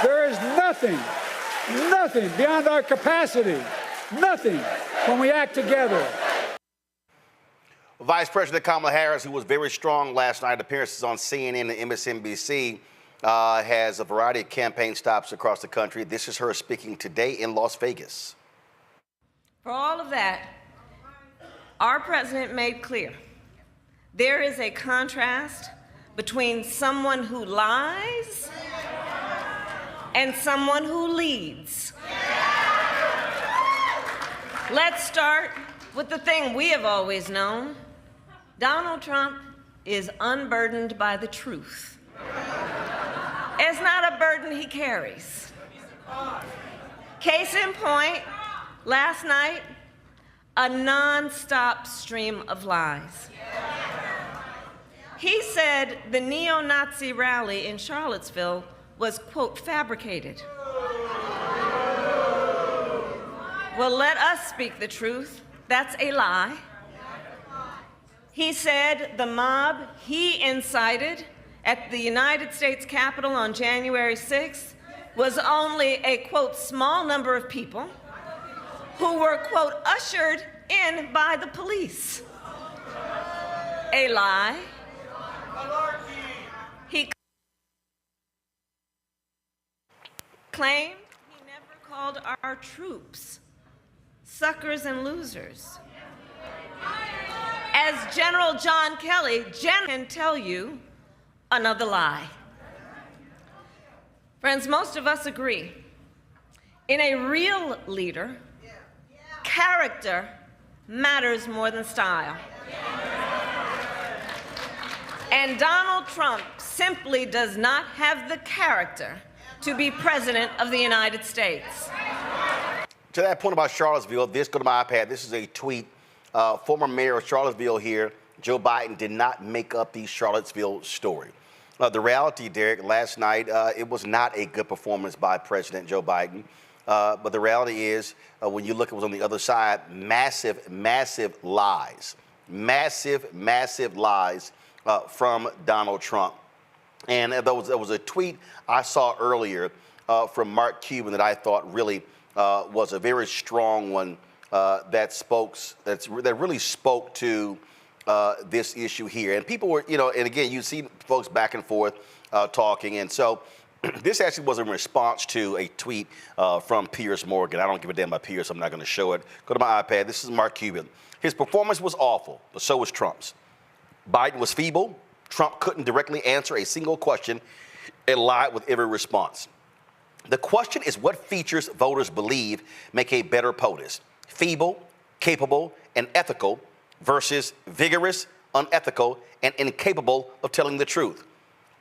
there is nothing beyond our capacity, nothing when we act together. Vice President Kamala Harris, who was very strong last night, appearances on CNN and MSNBC, has a variety of campaign stops across the country. This is her speaking today in Las Vegas. For all of that, our president made clear there is a contrast between someone who lies and someone who leads. Let's start with the thing we have always known. Donald Trump is unburdened by the truth. It's not a burden he carries. Case in point, last night, a non-stop stream of lies. He said the neo-Nazi rally in Charlottesville was, quote, fabricated. Well, let us speak the truth. That's a lie. He said the mob he incited at the United States Capitol on January 6th was only a, quote, small number of people who were, quote, ushered in by the police. A lie. He claimed he never called our troops suckers and losers. As General John Kelly can tell you, another lie. Friends, most of us agree. In a real leader, character matters more than style. And Donald Trump simply does not have the character to be president of the United States. To that point about Charlottesville, this, go to my iPad, this is a tweet. Former mayor of Charlottesville here, Joe Biden, did not make up the Charlottesville story. The reality, Derek, last night, it was not a good performance by President Joe Biden. But the reality is, when you look at what's on the other side, massive, massive lies. Massive, massive lies from Donald Trump. And there was a tweet I saw earlier from Mark Cuban that I thought really was a very strong one that really spoke to this issue here. And people were, and again, you see folks back and forth talking. And so this actually was in response to a tweet from Piers Morgan. I don't give a damn about Piers. I'm not going to show it. Go to my iPad. This is Mark Cuban. His performance was awful, but so was Trump's. Biden was feeble. Trump couldn't directly answer a single question and lied with every response. The question is what features voters believe make a better POTUS? Feeble, capable, and ethical versus vigorous, unethical, and incapable of telling the truth.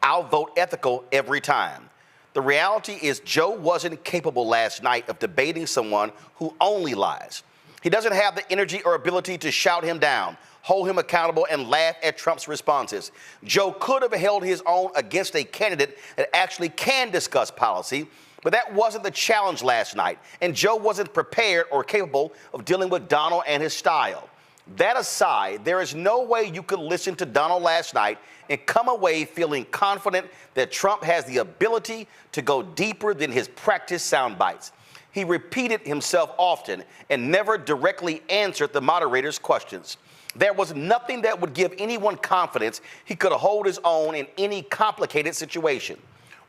I'll vote ethical every time. The reality is Joe wasn't capable last night of debating someone who only lies. He doesn't have the energy or ability to shout him down, hold him accountable, and laugh at Trump's responses. Joe could have held his own against a candidate that actually can discuss policy, but that wasn't the challenge last night, and Joe wasn't prepared or capable of dealing with Donald and his style. That aside, there is no way you could listen to Donald last night and come away feeling confident that Trump has the ability to go deeper than his practice sound bites. He repeated himself often and never directly answered the moderator's questions. There was nothing that would give anyone confidence he could hold his own in any complicated situation,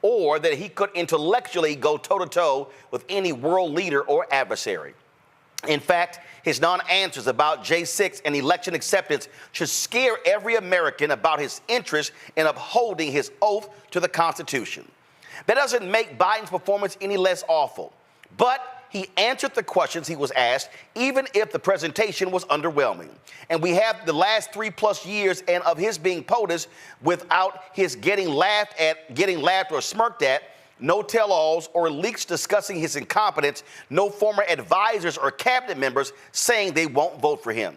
or that he could intellectually go toe-to-toe with any world leader or adversary. In fact, his non-answers about J6 and election acceptance should scare every American about his interest in upholding his oath to the Constitution. That doesn't make Biden's performance any less awful, but he answered the questions he was asked, even if the presentation was underwhelming. And we have the last 3+ years and of his being POTUS without his getting laughed or smirked at, no tell-alls or leaks discussing his incompetence, no former advisors or cabinet members saying they won't vote for him.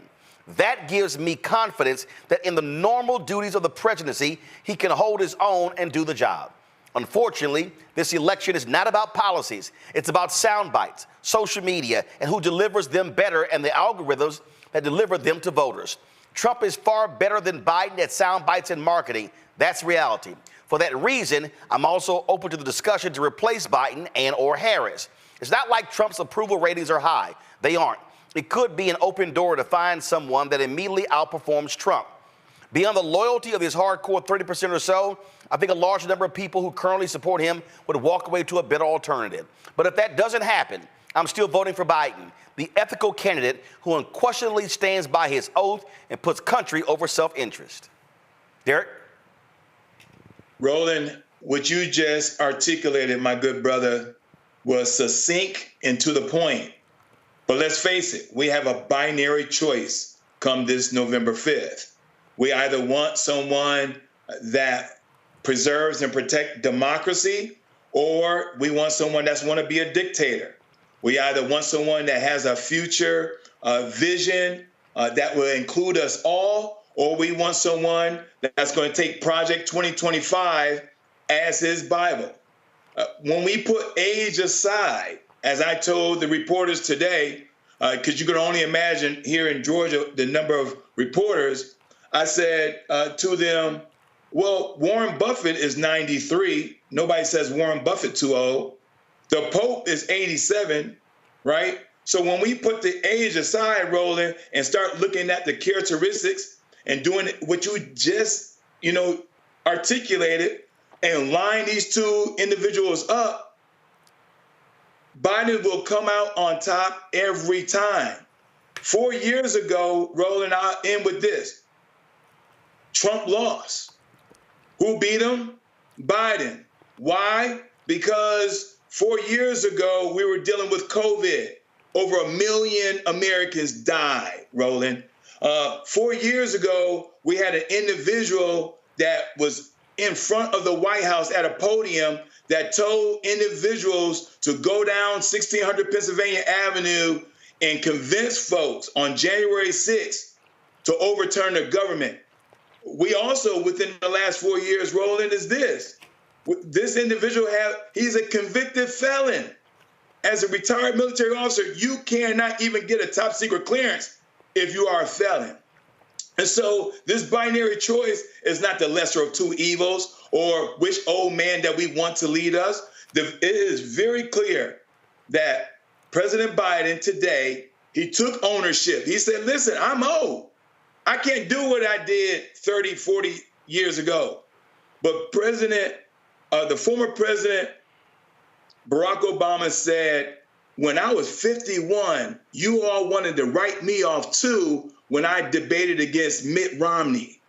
That gives me confidence that in the normal duties of the presidency, he can hold his own and do the job. Unfortunately, this election is not about policies. It's about sound bites, social media, and who delivers them better and the algorithms that deliver them to voters. Trump is far better than Biden at sound bites and marketing. That's reality. For that reason, I'm also open to the discussion to replace Biden and/or Harris. It's not like Trump's approval ratings are high. They aren't. It could be an open door to find someone that immediately outperforms Trump. Beyond the loyalty of his hardcore 30% or so, I think a large number of people who currently support him would walk away to a better alternative. But if that doesn't happen, I'm still voting for Biden, the ethical candidate who unquestionably stands by his oath and puts country over self-interest. Derek? Roland, what you just articulated, my good brother, was succinct and to the point. But let's face it, we have a binary choice come this November 5th. We either want someone that preserves and protects democracy, or we want someone that's want to be a dictator. We either want someone that has a future vision that will include us all, or we want someone that's going to take Project 2025 as his Bible. When we put age aside, as I told the reporters today, because you can only imagine here in Georgia the number of reporters, I said to them, well, Warren Buffett is 93. Nobody says Warren Buffett too old. The Pope is 87, right? So when we put the age aside, Roland, and start looking at the characteristics and doing what you just, articulated and line these two individuals up, Biden will come out on top every time. 4 years ago, Roland, I'll end with this. Trump lost. Who beat him? Biden. Why? Because 4 years ago, we were dealing with COVID. Over 1 million Americans died, Roland. 4 years ago, we had an individual that was in front of the White House at a podium that told individuals to go down 1600 Pennsylvania Avenue and convince folks on January 6th to overturn the government. We also, within the last 4 years, Roland, is this. This individual, he's a convicted felon. As a retired military officer, you cannot even get a top secret clearance if you are a felon. And so this binary choice is not the lesser of two evils or which old man that we want to lead us. It is very clear that President Biden today, he took ownership. He said, listen, I'm old. I can't do what I did 30, 40 years ago. But the former president, Barack Obama said, when I was 51, you all wanted to write me off too when I debated against Mitt Romney.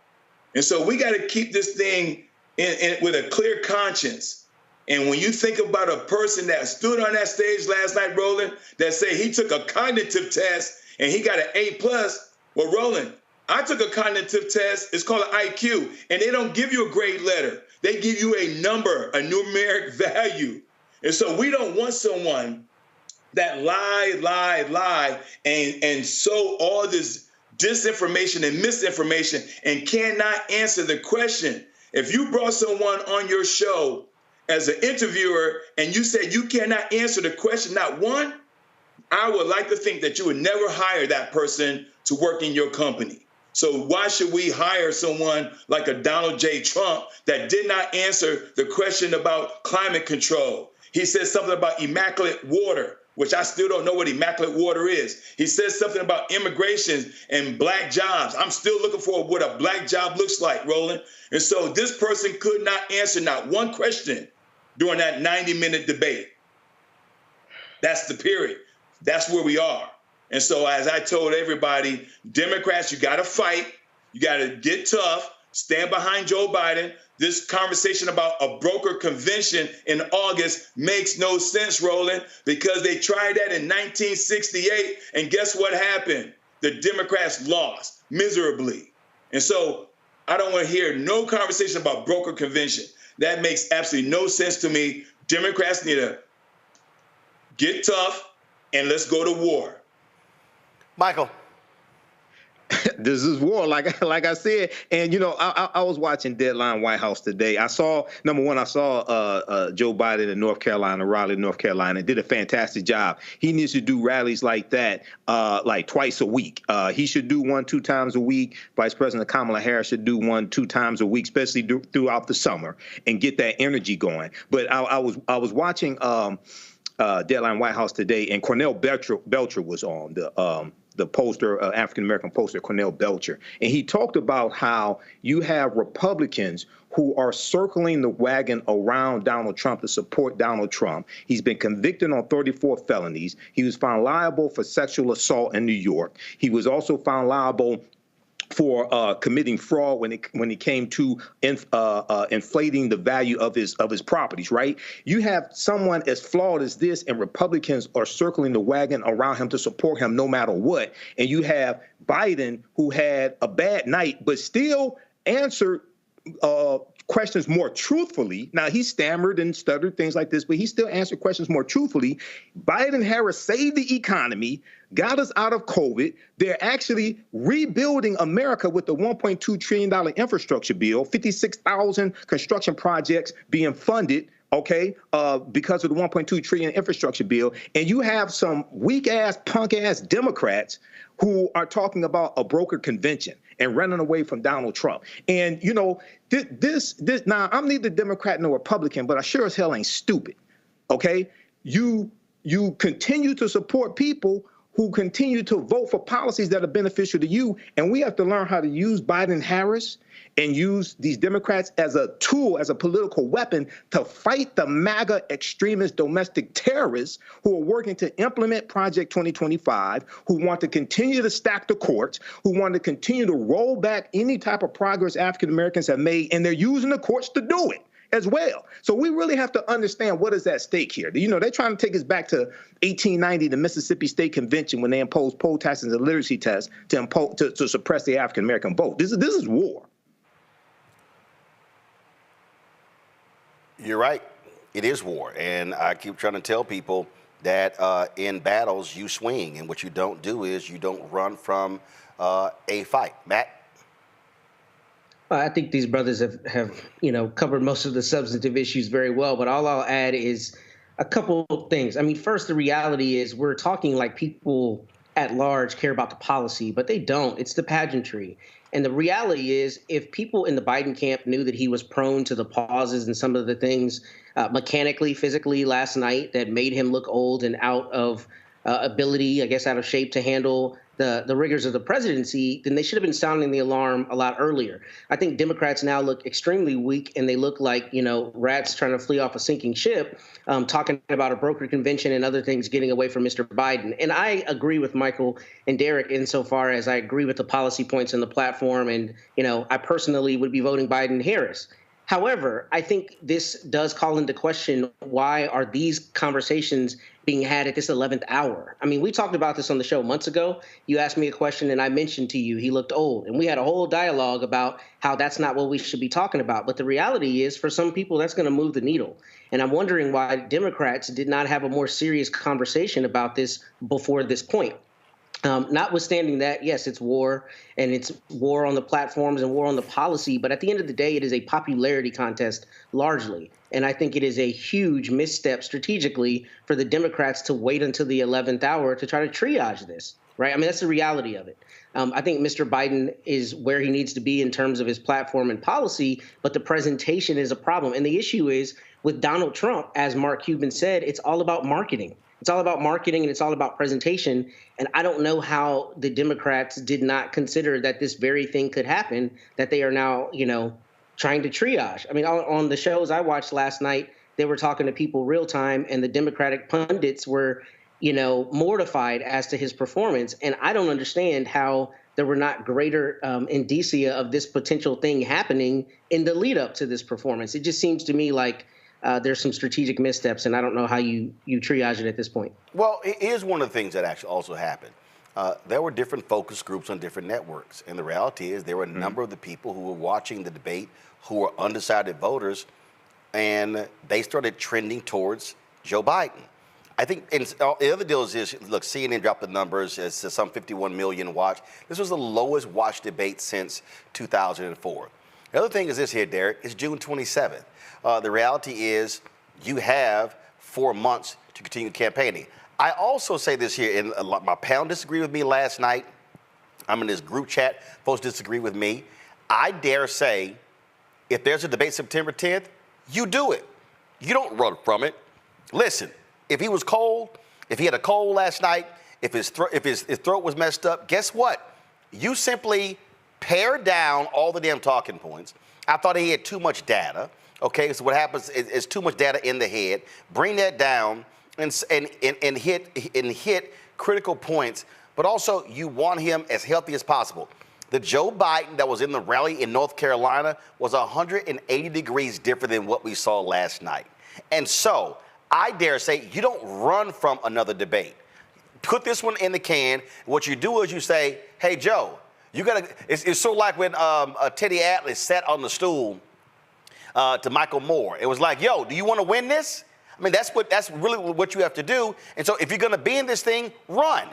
And so we got to keep this thing with a clear conscience. And when you think about a person that stood on that stage last night, Roland, that said he took a cognitive test and he got an A+, well, Roland, I took a cognitive test. It's called an IQ, and they don't give you a grade letter. They give you a number, a numeric value. And so we don't want someone that lie, and sow all this disinformation and misinformation and cannot answer the question. If you brought someone on your show as an interviewer and you said you cannot answer the question, not one, I would like to think that you would never hire that person to work in your company. So why should we hire someone like a Donald J. Trump that did not answer the question about climate control? He said something about immaculate water, which I still don't know what immaculate water is. He says something about immigration and black jobs. I'm still looking for what a black job looks like, Roland. And so this person could not answer not one question during that 90-minute debate. That's the period. That's where we are. And so as I told everybody, Democrats, you got to fight. You got to get tough, stand behind Joe Biden. This conversation about a broker convention in August makes no sense, Roland, because they tried that in 1968. And guess what happened? The Democrats lost miserably. And so I don't want to hear no conversation about broker convention. That makes absolutely no sense to me. Democrats need to get tough and let's go to war. Michael. This is war, like I said. And, I was watching Deadline White House today. I saw Joe Biden in North Carolina, Raleigh, North Carolina, did a fantastic job. He needs to do rallies like that, like twice a week. He should do 1-2 times a week. Vice President Kamala Harris should do 1-2 times a week, especially throughout the summer, and get that energy going. But I was watching Deadline White House today, and Cornell Belcher was on, pollster, African-American pollster, Cornell Belcher. And he talked about how you have Republicans who are circling the wagon around Donald Trump to support Donald Trump. He's been convicted on 34 felonies. He was found liable for sexual assault in New York. He was also found liable for committing fraud when it came to inflating the value of his properties, right? You have someone as flawed as this, and Republicans are circling the wagon around him to support him no matter what. And you have Biden, who had a bad night, but still answered questions more truthfully. Now, he stammered and stuttered, things like this, but he still answered questions more truthfully. Biden-Harris saved the economy, got us out of COVID. They're actually rebuilding America with the $1.2 trillion infrastructure bill, 56,000 construction projects being funded, okay, because of the $1.2 trillion infrastructure bill. And you have some weak-ass, punk-ass Democrats who are talking about a brokered convention and running away from Donald Trump. And, you know, this now, I'm neither Democrat nor Republican, but I sure as hell ain't stupid, okay? You continue to support people who continue to vote for policies that are beneficial to you, and we have to learn how to use Biden-Harris and use these Democrats as a tool, as a political weapon to fight the MAGA extremist domestic terrorists who are working to implement Project 2025, who want to continue to stack the courts, who want to continue to roll back any type of progress African Americans have made, and they're using the courts to do it as well. So we really have to understand what is at stake here. You know, they're trying to take us back to 1890, the Mississippi State Convention, when they imposed poll taxes and literacy tests to suppress the African American vote. This is war. You're right. It is war. And I keep trying to tell people that in battles, you swing. And what you don't do is you don't run from a fight. Matt? I think these brothers have covered most of the substantive issues very well. But all I'll add is a couple of things. I mean, first, the reality is we're talking like people at large care about the policy, but they don't. It's the pageantry. And the reality is, if people in the Biden camp knew that he was prone to the pauses and some of the things mechanically, physically last night that made him look old and out of ability, I guess out of shape to handle the rigors of the presidency, then they should have been sounding the alarm a lot earlier. I think Democrats now look extremely weak, and they look like, rats trying to flee off a sinking ship, talking about a brokered convention and other things getting away from Mr. Biden. And I agree with Michael and Derek insofar as I agree with the policy points in the platform. And, I personally would be voting Biden-Harris. However, I think this does call into question, why are these conversations being had at this 11th hour? I mean, we talked about this on the show months ago. You asked me a question and I mentioned to you he looked old. And we had a whole dialogue about how that's not what we should be talking about. But the reality is, for some people, that's going to move the needle. And I'm wondering why Democrats did not have a more serious conversation about this before this point. Notwithstanding that, yes, it's war, and it's war on the platforms and war on the policy. But at the end of the day, it is a popularity contest largely. And I think it is a huge misstep strategically for the Democrats to wait until the 11th hour to try to triage this. Right. I mean, that's the reality of it. I think Mr. Biden is where he needs to be in terms of his platform and policy, but the presentation is a problem. And the issue is with Donald Trump, as Mark Cuban said, it's all about marketing. It's all about marketing and it's all about presentation. And I don't know how the Democrats did not consider that this very thing could happen, that they are now, trying to triage. I mean, on the shows I watched last night, they were talking to people real time, and the Democratic pundits were, mortified as to his performance. And I don't understand how there were not greater indicia of this potential thing happening in the lead up to this performance. It just seems to me like there's some strategic missteps, and I don't know how you triage it at this point. Well, here's one of the things that actually also happened. There were different focus groups on different networks, and the reality is there were a number of the people who were watching the debate who were undecided voters, and they started trending towards Joe Biden. I think, and the other deal is, look, CNN dropped the numbers. It's some 51 million watched. This was the lowest watched debate since 2004. The other thing is this here, Derek, it's June 27th. The reality is you have 4 months to continue campaigning. I also say this here, and my panel disagreed with me last night. I'm in this group chat. Folks disagree with me. I dare say, if there's a debate September 10th, you do it. You don't run from it. Listen, if he was cold, if he had a cold last night, if his throat was messed up, guess what? You simply pare down all the damn talking points. I thought he had too much data. Okay, so what happens is too much data in the head. Bring that down and hit critical points. But also, you want him as healthy as possible. The Joe Biden that was in the rally in North Carolina was 180 degrees different than what we saw last night. And so, I dare say, you don't run from another debate. Put this one in the can. What you do is you say, hey, Joe, you gotta. It's sort of like when Teddy Atlas sat on the stool to Michael Moore. It was like, yo, do you want to win this? I mean, that's really what you have to do. And so if you're going to be in this thing, run.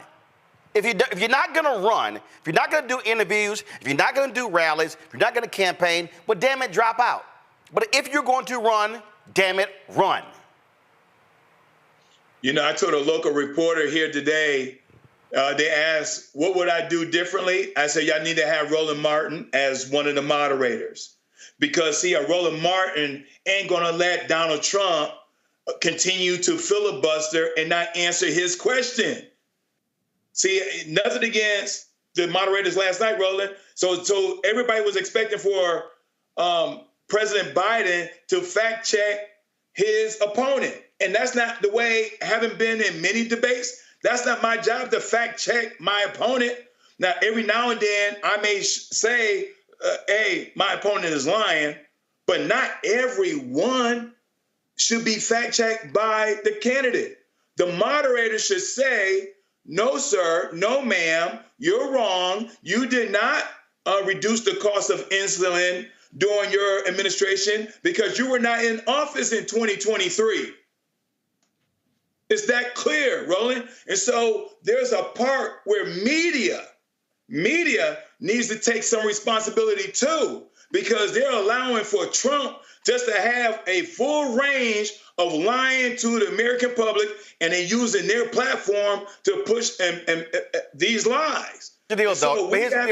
If you're not going to run, if you're not going to do interviews, if you're not going to do rallies, if you're not going to campaign, well, damn it, drop out. But if you're going to run, damn it, run. You know, I told a local reporter here today, they asked, what would I do differently? I said, y'all need to have Roland Martin as one of the moderators. Because, see, Roland Martin ain't going to let Donald Trump continue to filibuster and not answer his question. See, nothing against the moderators last night, Roland. So everybody was expecting for President Biden to fact check his opponent. And that's not the way, having been in many debates, that's not my job to fact check my opponent. Now, every now and then I may say, hey, my opponent is lying, but not everyone should be fact checked by the candidate. The moderator should say, no, sir, no, ma'am, you're wrong. You did not reduce the cost of insulin during your administration because you were not in office in 2023. It's that clear, Roland. And so there's a part where media needs to take some responsibility too, because they're allowing for Trump just to have a full range of lying to the American public, and then using their platform to push these lies. Here's the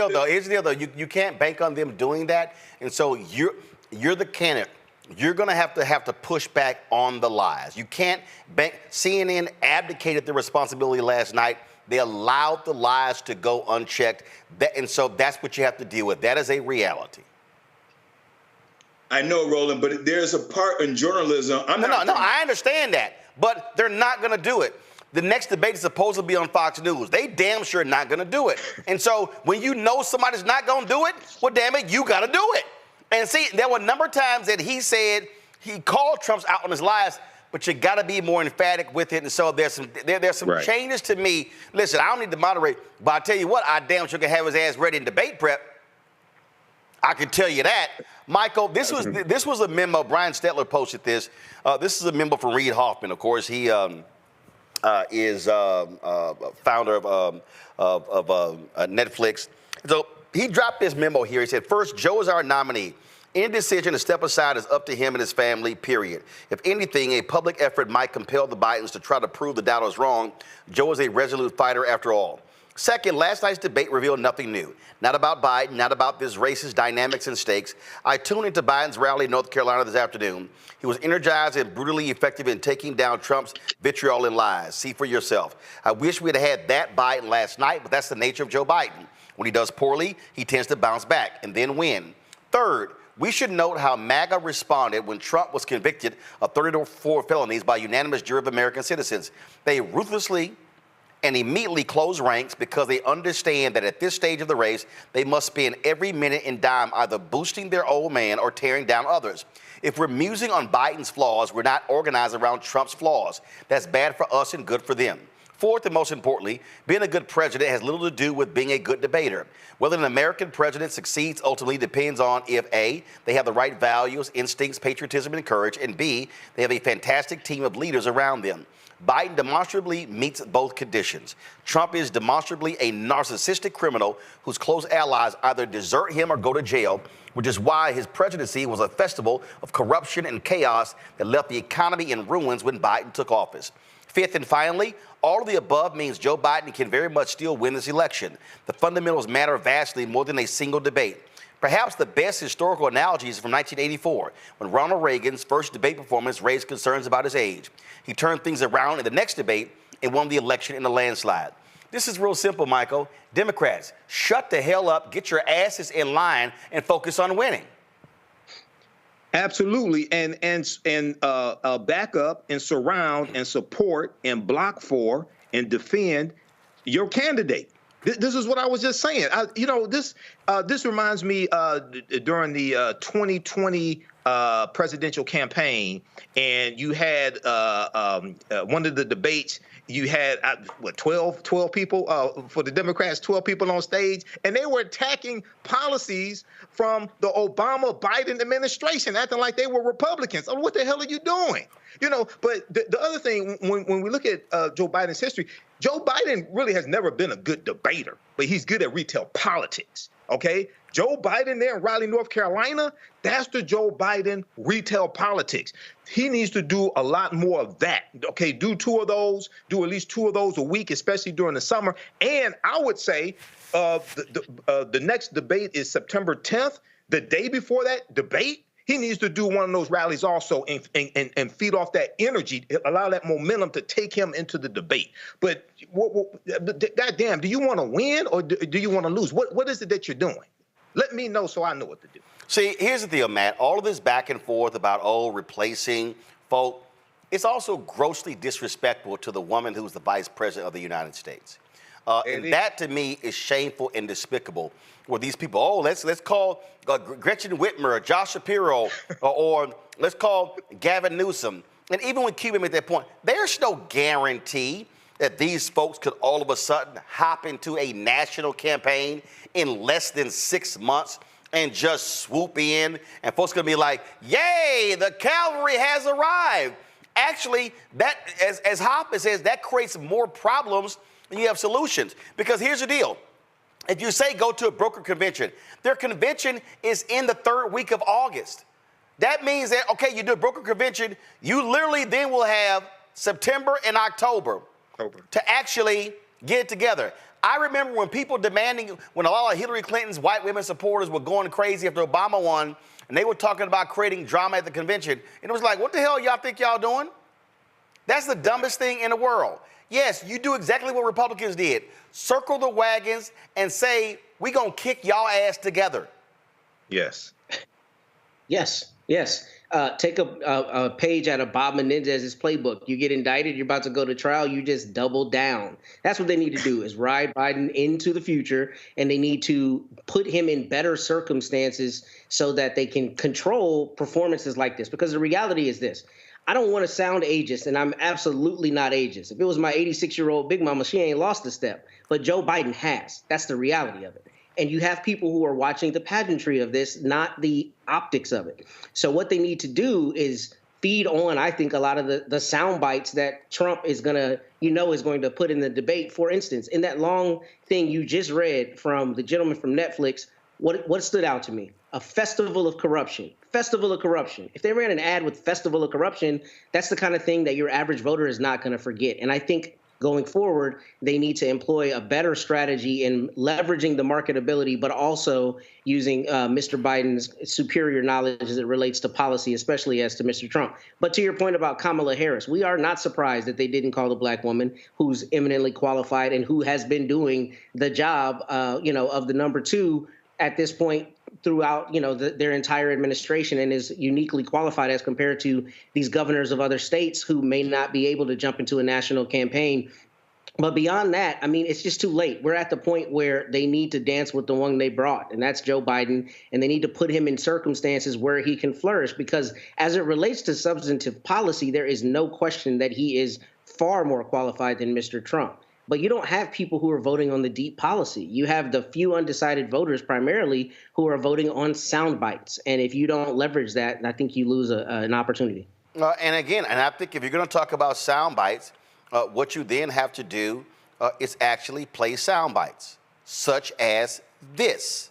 deal, though. You can't bank on them doing that, and so you're the candidate. You're going to have to push back on the lies. You can't bank. CNN abdicated the responsibility last night. They allowed the lies to go unchecked, and so that's what you have to deal with. That is a reality. I know, Roland, but there's a part in journalism. No, I understand that, but they're not going to do it. The next debate is supposed to be on Fox News. They damn sure not going to do it. And so when you know somebody's not going to do it, well, damn it, you got to do it. And see, there were a number of times that he said he called Trump out on his lies, but you got to be more emphatic with it. And so there's some Right. changes to me. Listen, I don't need to moderate, but I tell you what, I damn sure can have his ass ready in debate prep. I can tell you that. Michael, this was a memo. Brian Stetler posted this. This is a memo from Reid Hoffman. Of course, he is founder of Netflix. So he dropped this memo here. He said, first, Joe is our nominee. Any decision to step aside is up to him and his family, period. If anything, a public effort might compel the Bidens to try to prove the doubters wrong. Joe is a resolute fighter after all. Second, last night's debate revealed nothing new. Not about Biden, not about this racist dynamics and stakes. I tuned into Biden's rally in North Carolina this afternoon. He was energized and brutally effective in taking down Trump's vitriol and lies. See for yourself. I wish we'd had that Biden last night, but that's the nature of Joe Biden. When he does poorly, he tends to bounce back and then win. Third, we should note how MAGA responded when Trump was convicted of 34 felonies by unanimous jury of American citizens. They ruthlessly and immediately close ranks because they understand that at this stage of the race, they must spend every minute and dime either boosting their old man or tearing down others. If we're musing on Biden's flaws, we're not organized around Trump's flaws. That's bad for us and good for them. Fourth, and most importantly, being a good president has little to do with being a good debater. Whether an American president succeeds ultimately depends on if A, they have the right values, instincts, patriotism, and courage, and B, they have a fantastic team of leaders around them. Biden demonstrably meets both conditions. Trump is demonstrably a narcissistic criminal whose close allies either desert him or go to jail, which is why his presidency was a festival of corruption and chaos that left the economy in ruins when Biden took office. Fifth and finally, all of the above means Joe Biden can very much still win this election. The fundamentals matter vastly more than a single debate. Perhaps the best historical analogy is from 1984, when Ronald Reagan's first debate performance raised concerns about his age. He turned things around in the next debate and won the election in a landslide. This is real simple, Michael. Democrats, shut the hell up, get your asses in line, and focus on winning. Absolutely, and back up and surround and support and block for and defend your candidate. This is what I was just saying. This reminds me during the 2020 presidential campaign, and you had one of the debates. You had 12 people for the Democrats, 12 people on stage, and they were attacking policies from the Obama-Biden administration, acting like they were Republicans. Oh, what the hell are you doing? But the other thing, when we look at Joe Biden's history, Joe Biden really has never been a good debater, but he's good at retail politics, okay? Joe Biden there in Raleigh, North Carolina, that's the Joe Biden retail politics. He needs to do a lot more of that, okay? Do at least two of those a week, especially during the summer. And I would say the next debate is September 10th. The day before that debate, he needs to do one of those rallies also and feed off that energy, allow that momentum to take him into the debate. But goddamn, do you want to win or do you want to lose? What is it that you're doing? Let me know so I know what to do. See, here's the deal, Matt. All of this back and forth about, replacing folk, it's also grossly disrespectful to the woman who's the vice president of the United States. And that, to me, is shameful and despicable. Where these people, let's call Gretchen Whitmer or Josh Shapiro or let's call Gavin Newsom. And even when Cuba made that point, there's no guarantee that these folks could all of a sudden hop into a national campaign in less than 6 months and just swoop in, and folks gonna be like, yay, the cavalry has arrived. Actually, that, as Hoffman says, that creates more problems than you have solutions. Because here's the deal. If you say go to a broker convention, their convention is in the 3rd week of August. That means that, okay, you do a broker convention, you literally then will have September and October to actually get it together. I remember when people when a lot of Hillary Clinton's white women supporters were going crazy after Obama won, and they were talking about creating drama at the convention. And it was like, what the hell y'all think y'all doing? That's the dumbest thing in the world. Yes, you do exactly what Republicans did. Circle the wagons and say, we gonna kick y'all ass together. Yes. Yes. Take a page out of Bob Menendez's playbook. You get indicted, you're about to go to trial, you just double down. That's what they need to do, is ride Biden into the future, and they need to put him in better circumstances so that they can control performances like this. Because the reality is this. I don't want to sound ageist, and I'm absolutely not ageist. If it was my 86-year-old Big Mama, she ain't lost a step. But Joe Biden has. That's the reality of it. And you have people who are watching the pageantry of this, not the optics of it. So what they need to do is feed on, I think, a lot of the sound bites that Trump is going to put in the debate. For instance, in that long thing you just read from the gentleman from Netflix, what stood out to me? A festival of corruption. Festival of corruption. If they ran an ad with festival of corruption, that's the kind of thing that your average voter is not going to forget. And I think going forward, they need to employ a better strategy in leveraging the marketability, but also using Mr. Biden's superior knowledge as it relates to policy, especially as to Mr. Trump. But to your point about Kamala Harris, we are not surprised that they didn't call a black woman who's eminently qualified and who has been doing the job, of the number 2 at this point throughout, their entire administration, and is uniquely qualified as compared to these governors of other states who may not be able to jump into a national campaign. But beyond that, I mean, it's just too late. We're at the point where they need to dance with the one they brought, and that's Joe Biden, and they need to put him in circumstances where he can flourish, because as it relates to substantive policy, there is no question that he is far more qualified than Mr. Trump. But you don't have people who are voting on the deep policy. You have the few undecided voters primarily who are voting on sound bites. And if you don't leverage that, I think you lose an opportunity. And again, I think if you're going to talk about sound bites, what you then have to do is actually play sound bites, such as this.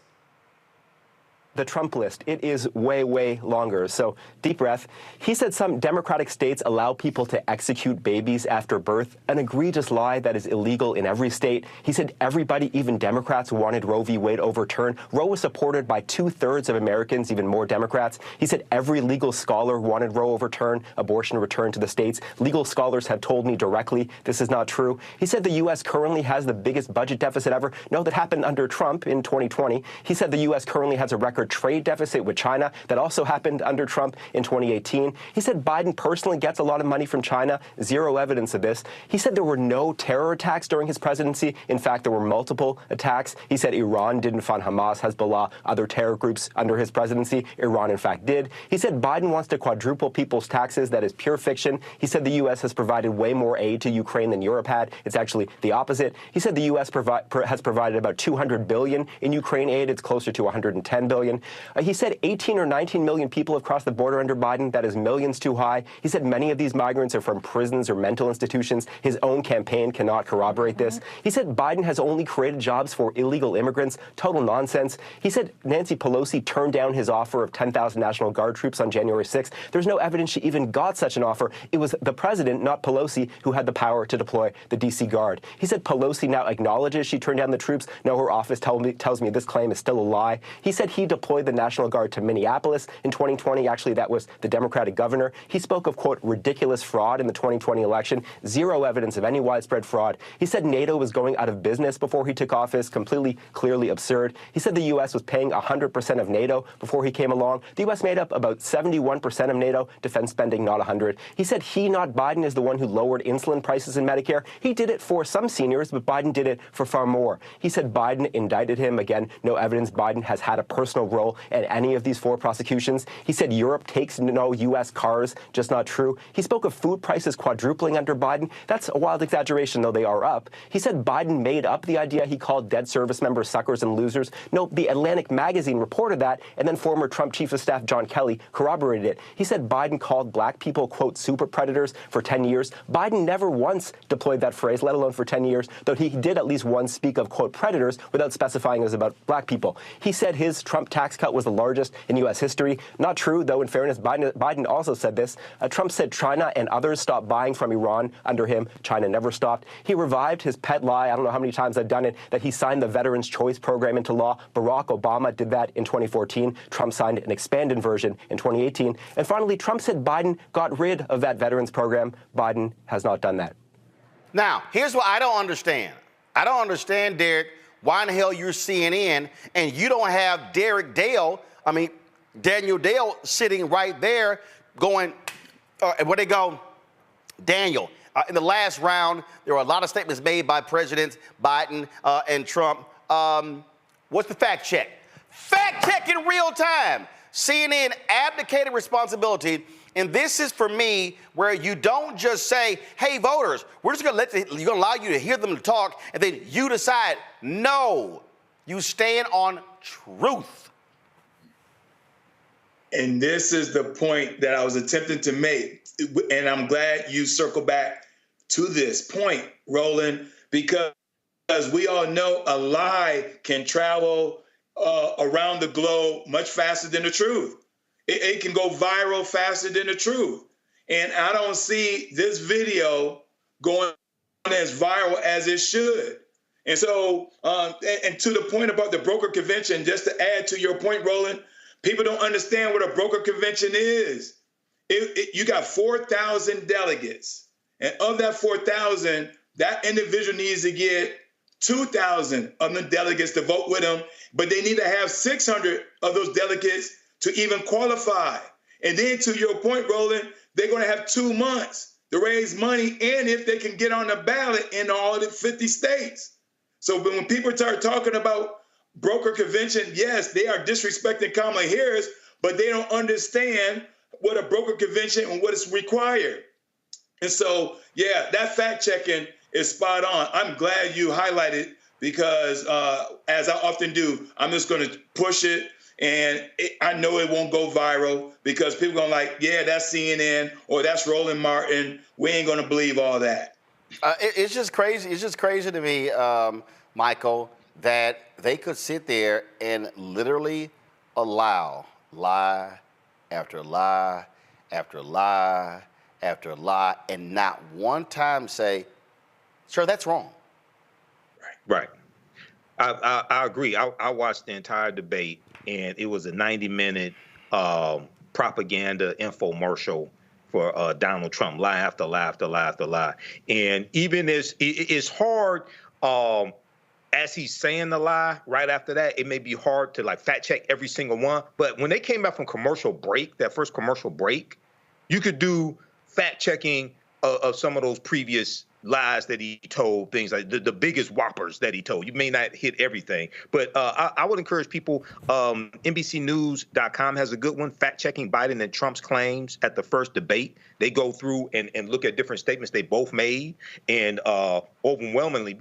the Trump list. It is way, way longer. So deep breath. He said some Democratic states allow people to execute babies after birth, an egregious lie that is illegal in every state. He said everybody, even Democrats, wanted Roe v. Wade overturned. Roe was supported by 2/3 of Americans, even more Democrats. He said every legal scholar wanted Roe overturned, abortion returned to the states. Legal scholars have told me directly this is not true. He said the U.S. currently has the biggest budget deficit ever. No, that happened under Trump in 2020. He said the U.S. currently has a record trade deficit with China. That also happened under Trump in 2018. He said Biden personally gets a lot of money from China. Zero evidence of this. He said there were no terror attacks during his presidency. In fact, there were multiple attacks. He said Iran didn't fund Hamas, Hezbollah, other terror groups under his presidency. Iran, in fact, did. He said Biden wants to quadruple people's taxes. That is pure fiction. He said the U.S. has provided way more aid to Ukraine than Europe had. It's actually the opposite. He said the U.S. has provided about $200 billion in Ukraine aid. It's closer to $110 billion. He said 18 or 19 million people have crossed the border under Biden. That is millions too high. He said many of these migrants are from prisons or mental institutions. His own campaign cannot corroborate this. He said Biden has only created jobs for illegal immigrants. Total nonsense. He said Nancy Pelosi turned down his offer of 10,000 National Guard troops on January 6th. There's no evidence she even got such an offer. It was the president, not Pelosi, who had the power to deploy the D.C. Guard. He said Pelosi now acknowledges she turned down the troops. No, her office tells me this claim is still a lie. He said he deployed the National Guard to Minneapolis in 2020. Actually, that was the Democratic governor. He spoke of, quote, ridiculous fraud in the 2020 election. Zero evidence of any widespread fraud. He said NATO was going out of business before he took office. Completely, clearly absurd. He said the U.S. was paying 100% of NATO before he came along. The U.S. made up about 71% of NATO defense spending, not 100. He said he, not Biden, is the one who lowered insulin prices in Medicare. He did it for some seniors, but Biden did it for far more. He said Biden indicted him. Again, no evidence Biden has had a personal role in any of these 4 prosecutions. He said Europe takes no U.S. cars, just not true. He spoke of food prices quadrupling under Biden. That's a wild exaggeration, though they are up. He said Biden made up the idea he called dead service members suckers and losers. No, the Atlantic magazine reported that, and then former Trump Chief of Staff John Kelly corroborated it. He said Biden called black people, quote, super predators for 10 years. Biden never once deployed that phrase, let alone for 10 years, though he did at least once speak of, quote, predators without specifying it was about black people. He said his Trump tax cut was the largest in U.S. history. Not true, though, in fairness, Biden also said this. Trump said China and others stopped buying from Iran under him. China never stopped. He revived his pet lie, I don't know how many times I've done it, that he signed the Veterans Choice Program into law. Barack Obama did that in 2014. Trump signed an expanded version in 2018. And finally, Trump said Biden got rid of that Veterans Program. Biden has not done that. Now, here's what I don't understand. I don't understand, Derek, why in the hell you're CNN and you don't have Daniel Dale sitting right there going, where they go, Daniel. In the last round, there were a lot of statements made by Presidents Biden and Trump. What's the fact check? Fact check in real time. CNN abdicated responsibility. And this is, for me, where you don't just say, hey, voters, we're just going to allow you to hear them talk, and then you decide. No, you stand on truth. And this is the point that I was attempting to make. And I'm glad you circle back to this point, Roland, because we all know a lie can travel around the globe much faster than the truth. It can go viral faster than the truth. And I don't see this video going as viral as it should. And so, and to the point about the broker convention, just to add to your point, Roland, people don't understand what a broker convention is. You got 4,000 delegates. And of that 4,000, that individual needs to get 2,000 of the delegates to vote with them, but they need to have 600 of those delegates to even qualify. And then to your point, Roland, they're going to have 2 months to raise money, and if they can get on the ballot in all of the 50 states. So when people start talking about broker convention, yes, they are disrespecting Kamala Harris, but they don't understand what a broker convention and what is required. And so, yeah, that fact checking is spot on. I'm glad you highlighted because as I often do, I'm just going to push it. And I know it won't go viral because people are going to like, yeah, that's CNN or that's Roland Martin. We ain't going to believe all that. It's just crazy. It's just crazy to me, Michael, that they could sit there and literally allow lie after lie after lie after lie and not one time say, sir, that's wrong. Right. I agree. I watched the entire debate, and it was a 90-minute propaganda infomercial for Donald Trump, lie after lie after lie after lie. And even as it's hard, as he's saying the lie right after that, it may be hard to like fact check every single one. But when they came back from commercial break, that first commercial break, you could do fact checking of some of those previous lies that he told, things like the biggest whoppers that he told. You may not hit everything, but I would encourage people, NBCnews.com has a good one, fact-checking Biden and Trump's claims at the first debate. They go through and look at different statements they both made, and overwhelmingly,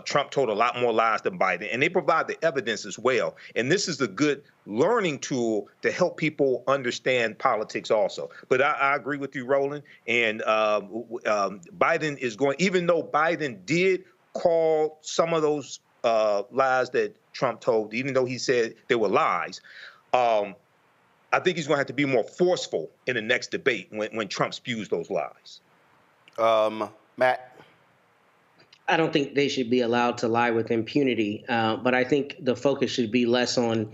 Trump told a lot more lies than Biden, and they provide the evidence as well. And this is a good learning tool to help people understand politics also. But I agree with you, Roland, and Biden is going, even though Biden did call some of those lies that Trump told, even though he said they were lies, I think he's going to have to be more forceful in the next debate when Trump spews those lies. Matt? I don't think they should be allowed to lie with impunity, but I think the focus should be less on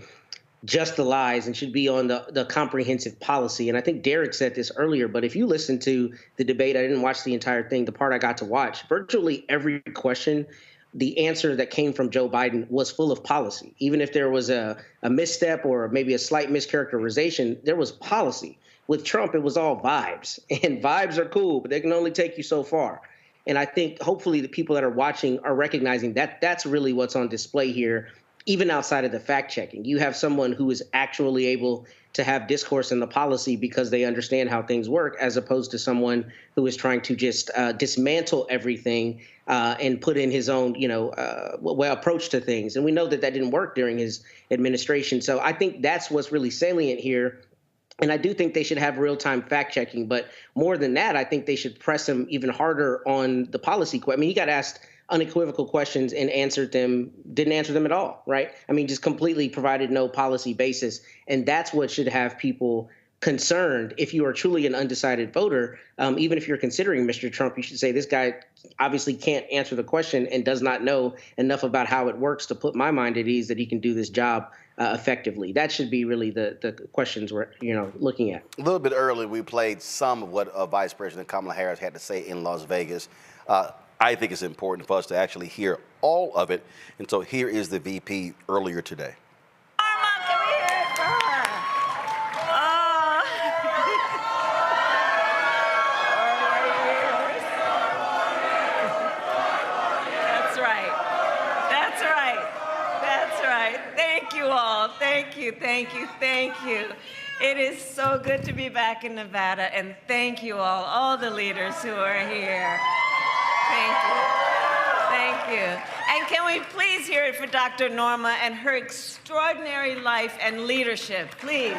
just the lies and should be on the comprehensive policy. And I think Derek said this earlier, but if you listen to the debate, I didn't watch the entire thing, the part I got to watch, virtually every question, the answer that came from Joe Biden was full of policy. Even if there was a misstep or maybe a slight mischaracterization, there was policy. With Trump, it was all vibes, and vibes are cool, but they can only take you so far. And I think hopefully the people that are watching are recognizing that that's really what's on display here, even outside of the fact checking. You have someone who is actually able to have discourse in the policy because they understand how things work, as opposed to someone who is trying to just dismantle everything and put in his own, approach to things. And we know that that didn't work during his administration. So I think that's what's really salient here. And I do think they should have real-time fact-checking. But more than that, I think they should press him even harder on the policy. I mean, he got asked unequivocal questions and didn't answer them at all, right? I mean, just completely provided no policy basis. And that's what should have people concerned. If you are truly an undecided voter, even if you're considering Mr. Trump, you should say, this guy obviously can't answer the question and does not know enough about how it works to put my mind at ease that he can do this job effectively. That should be really the questions we're looking at. A little bit early, we played some of what Vice President Kamala Harris had to say in Las Vegas. I think it's important for us to actually hear all of it. And so here is the VP earlier today. Thank you. It is so good to be back in Nevada, and thank you all the leaders who are here. Thank you. And can we please hear it for Dr. Norma and her extraordinary life and leadership, please.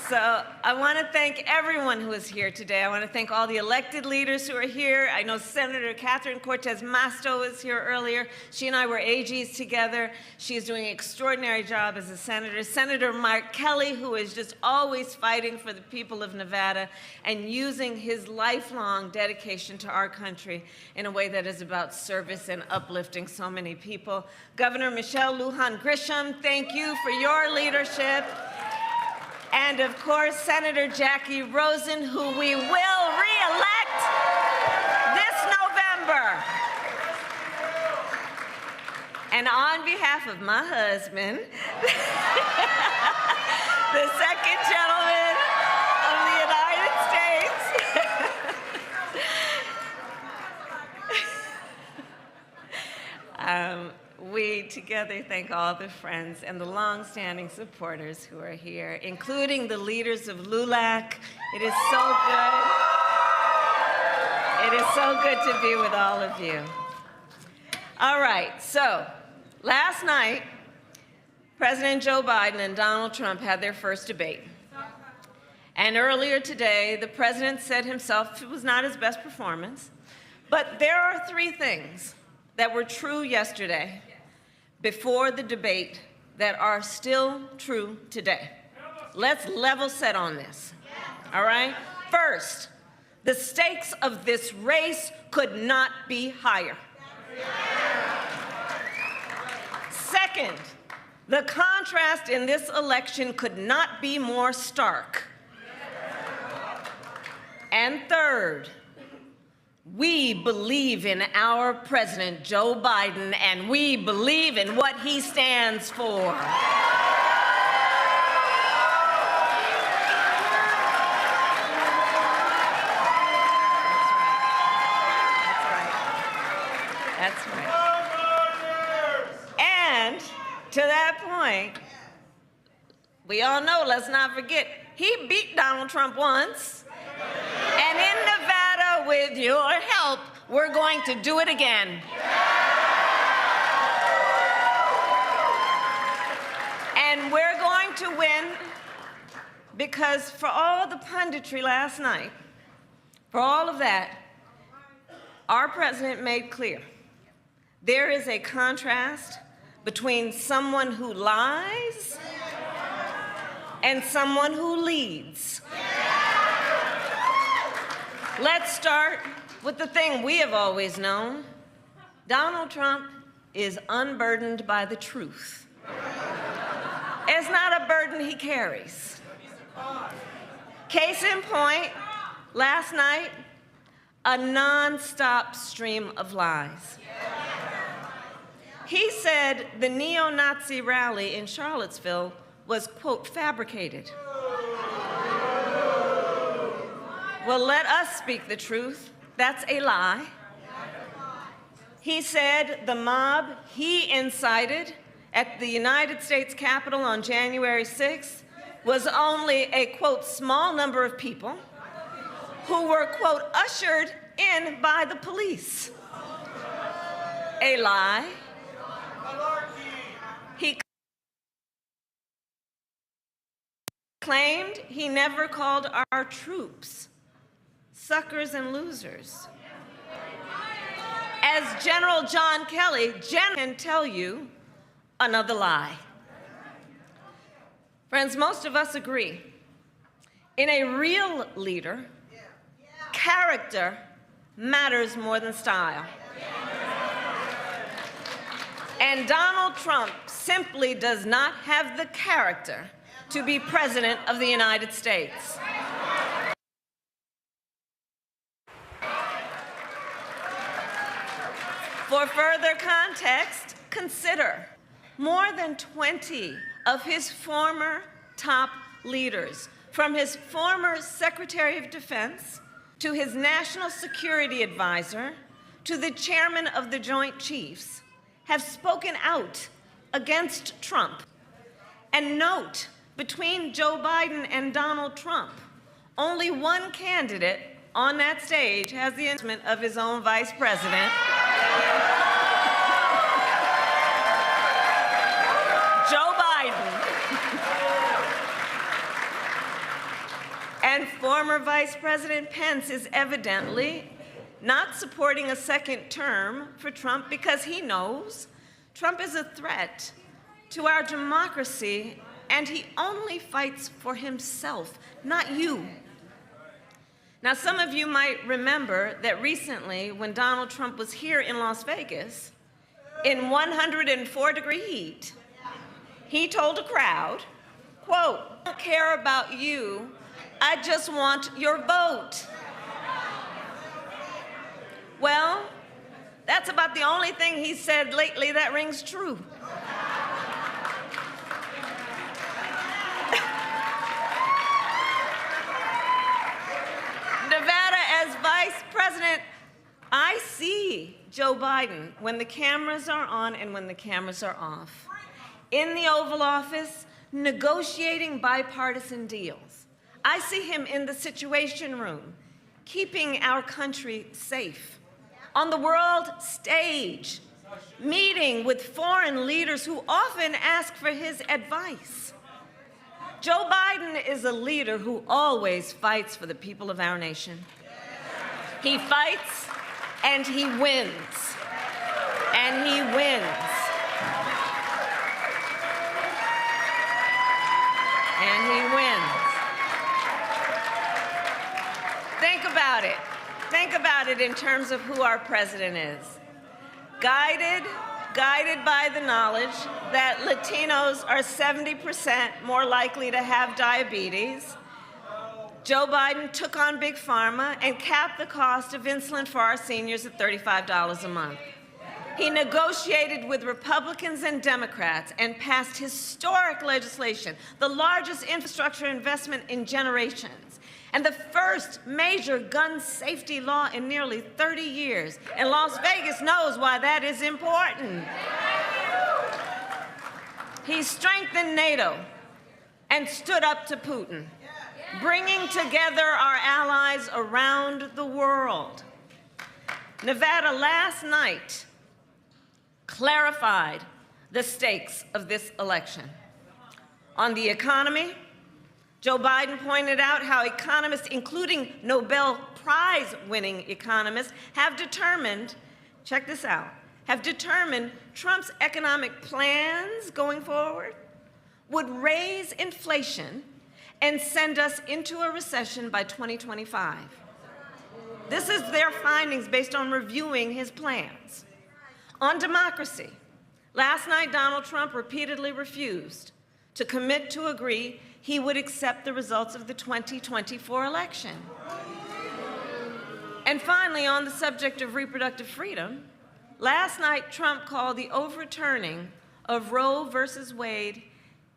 So I want to thank everyone who is here today. I want to thank all the elected leaders who are here. I know Senator Catherine Cortez Masto was here earlier. She and I were AGs together. She is doing an extraordinary job as a senator. Senator Mark Kelly, who is just always fighting for the people of Nevada and using his lifelong dedication to our country in a way that is about service and uplifting so many people. Governor Michelle Lujan Grisham, thank you for your leadership. And of course, Senator Jackie Rosen, who we will re-elect this November. And on behalf of my husband, the second gentleman of the United States, we together thank all the friends and the long-standing supporters who are here, including the leaders of LULAC. It is so good. It is so good to be with all of you. All right, so last night, President Joe Biden and Donald Trump had their first debate. And earlier today, the president said himself it was not his best performance. But there are three things that were true yesterday before the debate that are still true today. Let's level set on this, all right? First, the stakes of this race could not be higher. Second, the contrast in this election could not be more stark. And third, we believe in our President, Joe Biden, and we believe in what he stands for. That's right. And to that point, we all know, let's not forget, he beat Donald Trump once. And in Nevada, with your help, we're going to do it again. And we're going to win because for all the punditry last night, for all of that, our president made clear there is a contrast between someone who lies and someone who leads. Let's start with the thing we have always known. Donald Trump is unburdened by the truth. It's not a burden he carries. Case in point, last night, a nonstop stream of lies. He said the neo-Nazi rally in Charlottesville was, quote, fabricated. Well, let us speak the truth. That's a lie. He said the mob he incited at the United States Capitol on January 6th was only a, quote, small number of people who were, quote, ushered in by the police. A lie. He claimed he never called our troops suckers and losers. As General John Kelly can tell you another lie. Friends, most of us agree. In a real leader, character matters more than style. And Donald Trump simply does not have the character to be President of the United States. For further context, consider more than 20 of his former top leaders, from his former Secretary of Defense to his National Security Advisor to the chairman of the Joint Chiefs, have spoken out against Trump. And note, between Joe Biden and Donald Trump, only one candidate on that stage has the endorsement of his own vice president. Joe Biden. And former Vice President Pence is evidently not supporting a second term for Trump because he knows Trump is a threat to our democracy and he only fights for himself, not you. Now, some of you might remember that recently when Donald Trump was here in Las Vegas in 104-degree heat, he told a crowd, quote, "I don't care about you, I just want your vote." Well, that's about the only thing he said lately that rings true. Nevada, as vice president, I see Joe Biden when the cameras are on and when the cameras are off. In the Oval Office, negotiating bipartisan deals. I see him in the Situation Room, keeping our country safe. On the world stage, meeting with foreign leaders who often ask for his advice. Joe Biden is a leader who always fights for the people of our nation. He fights and he wins. and he wins. And he wins. Think about it. Think about it in terms of who our president is. Guided by the knowledge that Latinos are 70% more likely to have diabetes, Joe Biden took on Big Pharma and capped the cost of insulin for our seniors at $35 a month. He negotiated with Republicans and Democrats and passed historic legislation, the largest infrastructure investment in generations, and the first major gun safety law in nearly 30 years. And Las Vegas knows why that is important. He strengthened NATO and stood up to Putin, bringing together our allies around the world. Nevada last night clarified the stakes of this election. On the economy, Joe Biden pointed out how economists, including Nobel Prize-winning economists, have determined, check this out, have determined Trump's economic plans going forward would raise inflation and send us into a recession by 2025. This is their findings based on reviewing his plans. On democracy, last night Donald Trump repeatedly refused to commit to agree he would accept the results of the 2024 election. And finally, on the subject of reproductive freedom, last night Trump called the overturning of Roe versus Wade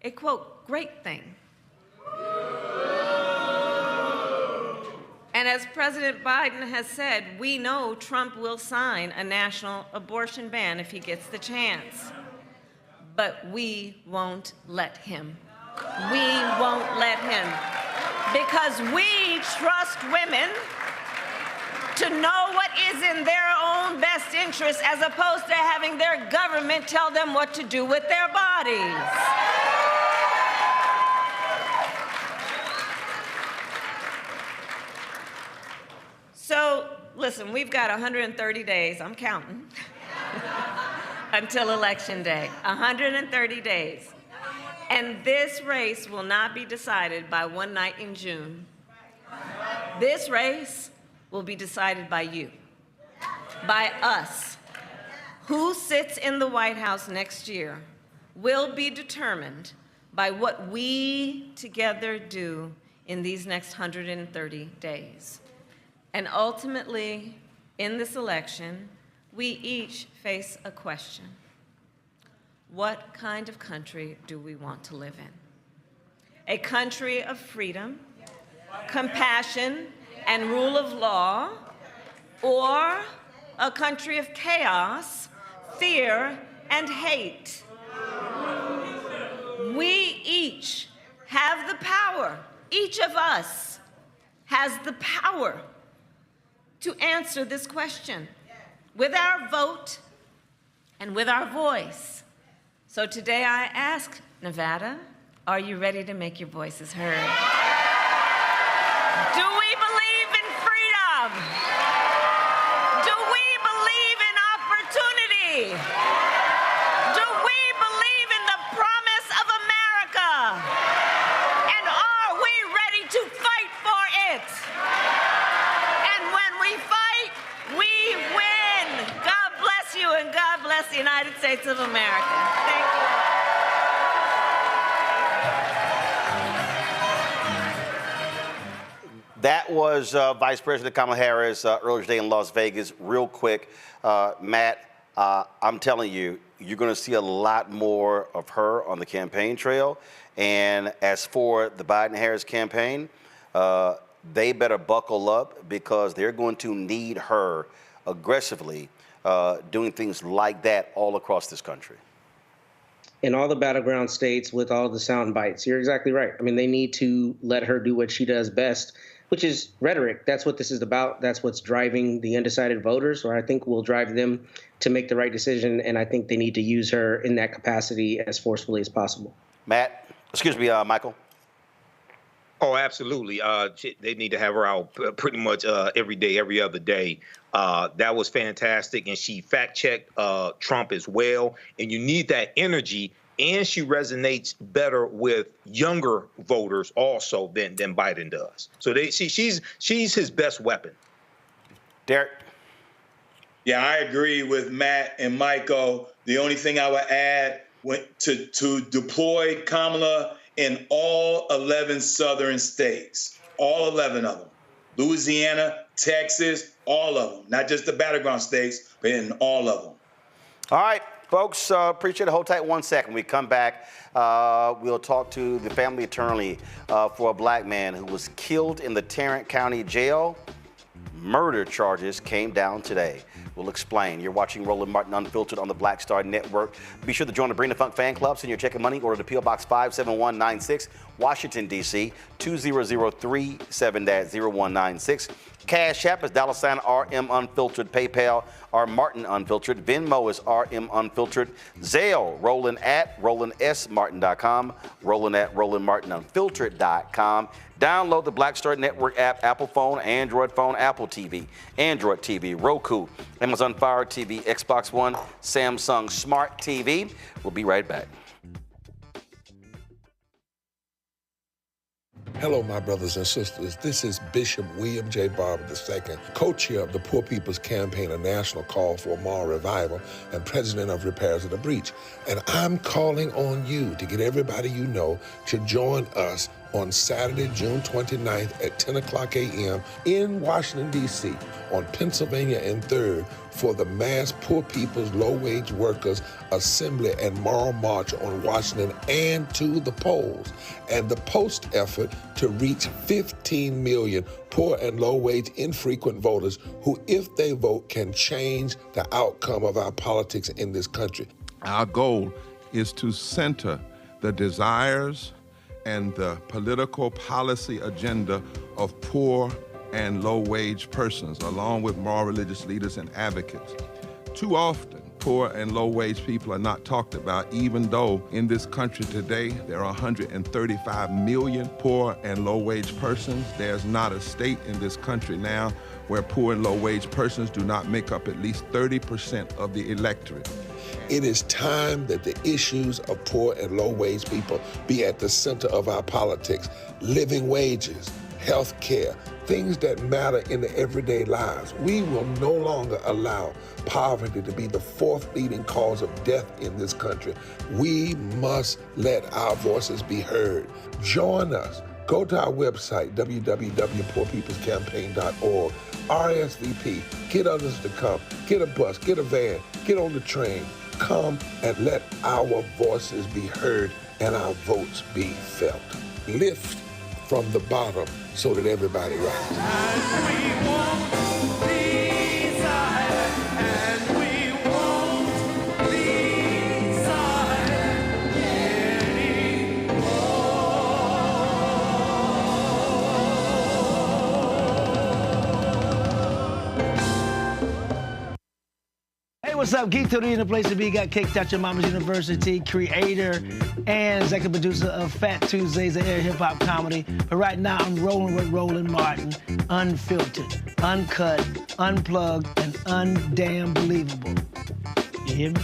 a, quote, great thing. And as President Biden has said, we know Trump will sign a national abortion ban if he gets the chance. But we won't let him. We won't let him. Because we trust women to know what is in their own best interest as opposed to having their government tell them what to do with their bodies. So, listen, we've got 130 days, I'm counting, until Election Day. 130 days. And this race will not be decided by one night in June. This race will be decided by you, by us. Who sits in the White House next year will be determined by what we together do in these next 130 days. And ultimately, in this election, we each face a question. What kind of country do we want to live in? A country of freedom, compassion, and rule of law, or a country of chaos, fear, and hate? We each have the power, each of us has the power to answer this question with our vote and with our voice. So today I ask Nevada, are you ready to make your voices heard? Do we believe in freedom? Do we believe in opportunity? Do we believe in the promise of America? And are we ready to fight for it? And when we fight, we win. God bless you and God bless the United States of America. Thank you. That was Vice President Kamala Harris earlier today in Las Vegas. Real quick, Matt, I'm telling you, you're going to see a lot more of her on the campaign trail. And as for the Biden-Harris campaign, they better buckle up because they're going to need her aggressively doing things like that all across this country. In all the battleground states with all the sound bites, you're exactly right. I mean, they need to let her do what she does best, which is rhetoric. That's what this is about. That's what's driving the undecided voters, or I think will drive them to make the right decision. And I think they need to use her in that capacity as forcefully as possible. Matt, excuse me, Michael. Oh, absolutely. They need to have her out pretty much every day, every other day. That was fantastic. And she fact-checked Trump as well. And you need that energy. And she resonates better with younger voters also than Biden does. So she's his best weapon. Derek? Yeah, I agree with Matt and Michael. The only thing I would add to deploy Kamala in all 11 southern states, all 11 of them, Louisiana, Texas, all of them, not just the battleground states, but in all of them. All right, folks, appreciate it. Hold tight 1 second. When we come back, we'll talk to the family attorney for a black man who was killed in the Tarrant County Jail. Murder charges came down today. We'll explain. You're watching Roland Martin Unfiltered on the Black Star Network. Be sure to join the Bring the Funk fan club. Send your check and money. Order to P.O. Box 57196, Washington, D.C. 20037-0196. Cash App is $RM Unfiltered. PayPal, R Martin Unfiltered. Venmo is RM Unfiltered. Zelle, Roland at RolandSMartin.com. Roland at RolandMartinUnfiltered.com. Download the Black Star Network app, Apple phone, Android phone, Apple TV, Android TV, Roku, Amazon Fire TV, Xbox One, Samsung Smart TV. We'll be right back. Hello, my brothers and sisters. This is Bishop William J. Barber II, co-chair of the Poor People's Campaign, a national call for a moral revival, and president of Repairs of the Breach. And I'm calling on you to get everybody you know to join us on Saturday, June 29th at 10 o'clock a.m. in Washington, D.C. on Pennsylvania and 3rd for the mass Poor People's Low-Wage Workers Assembly and Moral March on Washington and to the polls, and the post effort to reach 15 million poor and low-wage infrequent voters who, if they vote, can change the outcome of our politics in this country. Our goal is to center the desires and the political policy agenda of poor and low-wage persons, along with moral religious leaders and advocates. Too often, poor and low-wage people are not talked about, even though in this country today, there are 135 million poor and low-wage persons. There's not a state in this country now where poor and low-wage persons do not make up at least 30% of the electorate. It is time that the issues of poor and low-wage people be at the center of our politics. Living wages, health care, things that matter in the everyday lives. We will no longer allow poverty to be the fourth leading cause of death in this country. We must let our voices be heard. Join us. Go to our website, www.poorpeoplescampaign.org. RSVP. Get others to come. Get a bus, get a van, get on the train. Come and let our voices be heard and our votes be felt. Lift from the bottom so that everybody rises. What's up? Geek Tony in the place to be. Got Kicked Out Your Mama's University, creator and executive producer of Fat Tuesdays, an air hip-hop comedy. But right now, I'm rolling with Roland Martin, unfiltered, uncut, unplugged, and undamn believable. You hear me?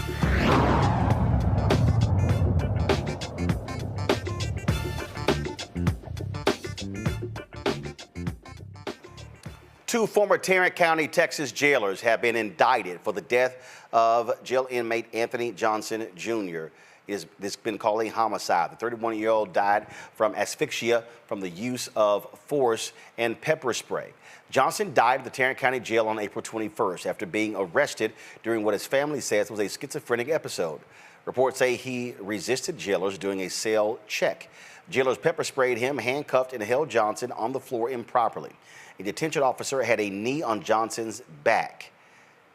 Two former Tarrant County, Texas jailers have been indicted for the death of jail inmate Anthony Johnson Jr. It's been called a homicide. The 31-year-old died from asphyxia from the use of force and pepper spray. Johnson died at the Tarrant County Jail on April 21st after being arrested during what his family says was a schizophrenic episode. Reports say he resisted jailers doing a cell check. Jailers pepper sprayed him, handcuffed, and held Johnson on the floor improperly. A detention officer had a knee on Johnson's back.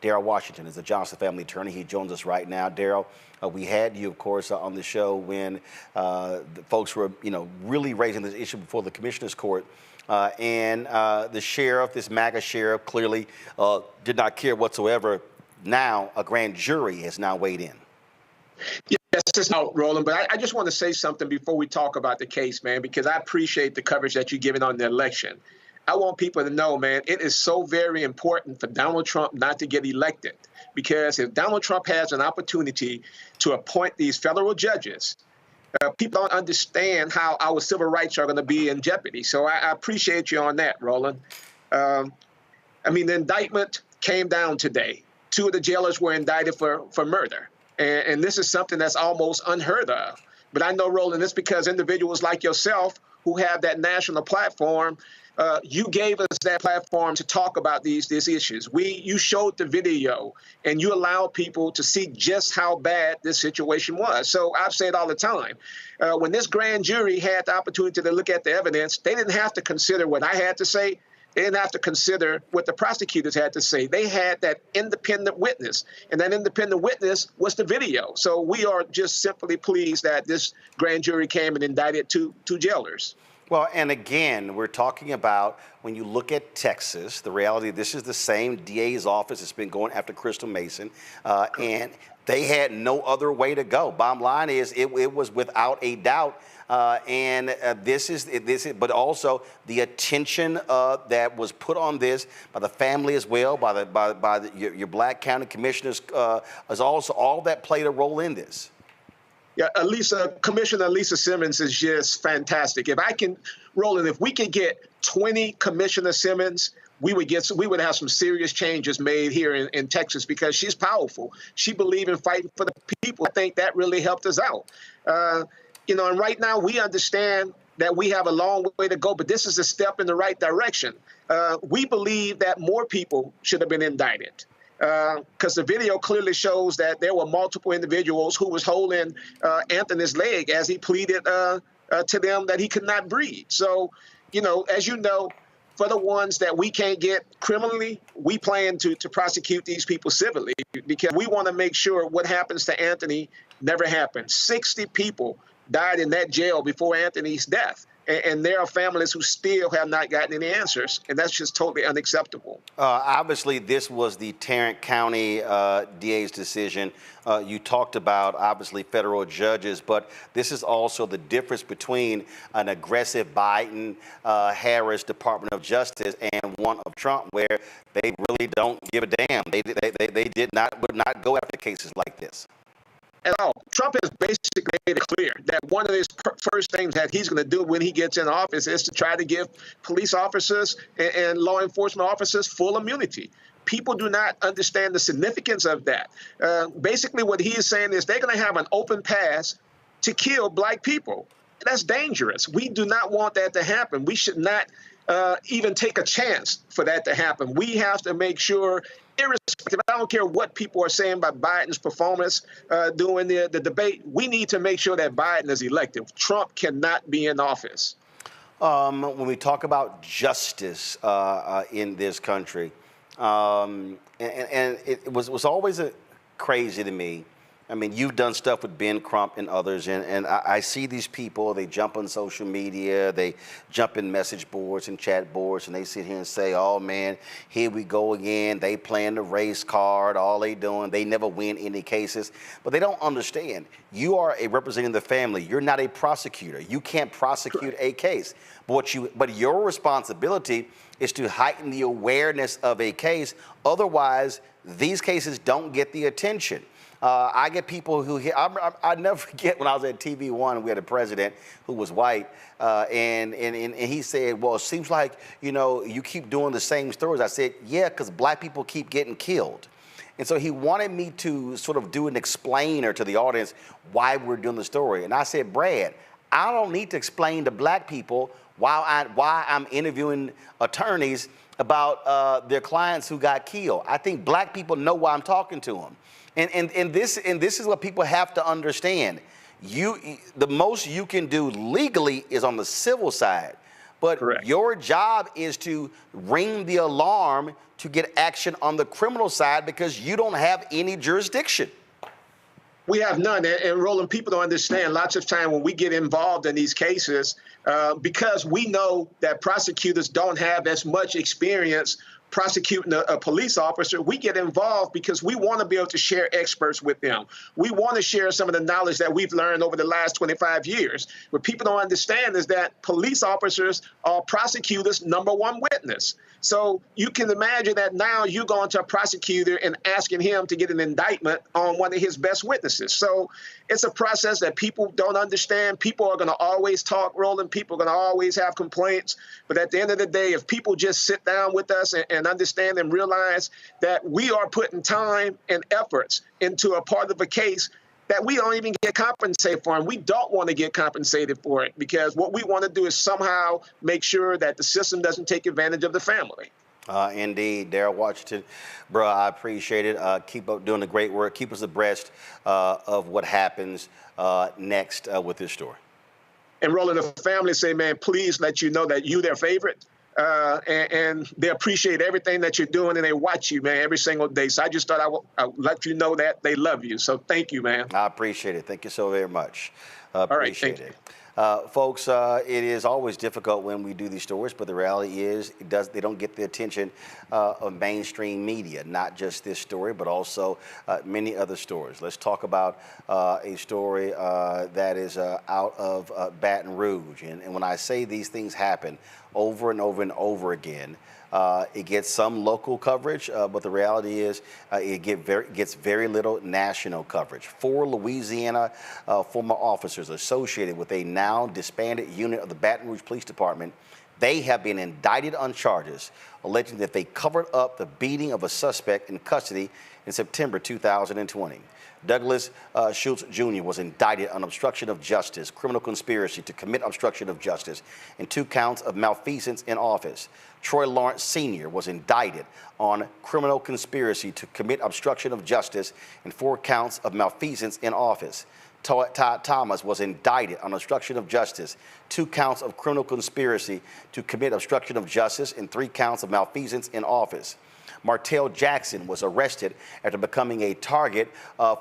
Daryl Washington is the Johnson family attorney. He joins us right now. Daryl, we had you, of course, on the show when the folks were, really raising this issue before the commissioner's court. And the sheriff, this MAGA sheriff, clearly did not care whatsoever. Now, a grand jury has now weighed in. Yeah, Yes, it's out, Roland, but I just want to say something before we talk about the case, man, because I appreciate the coverage that you're giving on the election. I want people to know, man, it is so very important for Donald Trump not to get elected, because if Donald Trump has an opportunity to appoint these federal judges, people don't understand how our civil rights are going to be in jeopardy. So I appreciate you on that, Roland. I mean, the indictment came down today. 2 of the jailers were indicted for murder. And this is something that's almost unheard of. But I know, Roland, it's because individuals like yourself who have that national platform, you gave us that platform to talk about these issues. You showed the video, and you allowed people to see just how bad this situation was. So I've said all the time, when this grand jury had the opportunity to look at the evidence, they didn't have to consider what I had to say. They didn't have to consider what the prosecutors had to say. They had that independent witness, and that independent witness was the video. So we are just simply pleased that this grand jury came and indicted two jailers. Well, and again, we're talking about when you look at Texas, the reality, this is the same DA's office that's been going after Crystal Mason, and they had no other way to go. Bottom line is it was without a doubt. This is, but also the attention that was put on this by the family as well, by your Black County commissioners, is also all that played a role in this. Yeah, Commissioner Lisa Simmons is just fantastic. If I can, Roland, if we could get 20 Commissioner Simmons, we would have some serious changes made here in Texas, because she's powerful. She believed in fighting for the people. I think that really helped us out. And right now we understand that we have a long way to go, but this is a step in the right direction. We believe that more people should have been indicted, because the video clearly shows that there were multiple individuals who was holding Anthony's leg as he pleaded to them that he could not breathe. So, as you know, for the ones that we can't get criminally, we plan to prosecute these people civilly, because we want to make sure what happens to Anthony never happens. 60 people died in that jail before Anthony's death. And there are families who still have not gotten any answers, and that's just totally unacceptable. Obviously, this was the Tarrant County DA's decision. You talked about, obviously, federal judges, but this is also the difference between an aggressive Biden-Harris Department of Justice and one of Trump, where they really don't give a damn. They would not go after cases like this. At all. Trump has basically made it clear that one of his first things that he's going to do when he gets in office is to try to give police officers and law enforcement officers full immunity. People do not understand the significance of that. Basically, what he is saying is they're going to have an open pass to kill Black people. That's dangerous. We do not want that to happen. We should not even take a chance for that to happen. We have to make sure, irrespective, I don't care what people are saying about Biden's performance during the debate, we need to make sure that Biden is elected. Trump cannot be in office. When we talk about justice in this country, and it was always crazy to me. I mean, you've done stuff with Ben Crump and others, and I see these people, they jump on social media, they jump in message boards and chat boards, and they sit here and say, oh, man, here we go again. They playing the race card. All they doing, they never win any cases. But they don't understand. You are representing the family. You're not a prosecutor. You can't prosecute a case. But your responsibility is to heighten the awareness of a case. Otherwise, these cases don't get the attention. I get people who I never forget when I was at TV One, we had a president who was white, and he said, well, it seems like, you keep doing the same stories. I said, yeah, because Black people keep getting killed. And so he wanted me to sort of do an explainer to the audience why we're doing the story. And I said, Brad, I don't need to explain to Black people why I'm interviewing attorneys about their clients who got killed. I think Black people know why I'm talking to them. And this is what people have to understand. The most you can do legally is on the civil side, but your job is to ring the alarm to get action on the criminal side, because you don't have any jurisdiction. We have none. And Roland, people don't understand. Lots of time when we get involved in these cases, because we know that prosecutors don't have as much experience prosecuting a police officer, we get involved because we want to be able to share experts with them. We want to share some of the knowledge that we've learned over the last 25 years. What people don't understand is that police officers are prosecutors' number one witness. So you can imagine that now you're going to a prosecutor and asking him to get an indictment on one of his best witnesses. So it's a process that people don't understand. People are going to always talk, Roland. People are going to always have complaints. But at the end of the day, if people just sit down with us and understand and realize that we are putting time and efforts into a part of a case that we don't even get compensated for, and we don't want to get compensated for it, because what we want to do is somehow make sure that the system doesn't take advantage of the family. Indeed. Daryl Washington, bro, I appreciate it. Keep up doing the great work. Keep us abreast of what happens next with this story. And Roland, the family say, man, please let you know that you their favorite. And they appreciate everything that you're doing, and they watch you, man, every single day. So I just thought I would let you know that they love you. So thank you, man. I appreciate it. Thank you so very much. All right, thank you. Folks, it is always difficult when we do these stories, but the reality is they don't get the attention of mainstream media, not just this story, but also many other stories. Let's talk about a story that is out of Baton Rouge. And when I say these things happen over and over and over again, it gets some local coverage, but the reality is it gets very little national coverage. 4 Louisiana former officers associated with a now disbanded unit of the Baton Rouge Police Department, they have been indicted on charges alleging that they covered up the beating of a suspect in custody in September 2020. Douglas Schultz Jr. was indicted on obstruction of justice, criminal conspiracy to commit obstruction of justice, and 2 counts of malfeasance in office. Troy Lawrence Sr. was indicted on criminal conspiracy to commit obstruction of justice and 4 counts of malfeasance in office. Todd Thomas was indicted on obstruction of justice, 2 counts of criminal conspiracy to commit obstruction of justice, and 3 counts of malfeasance in office. Martell Jackson was arrested after becoming a target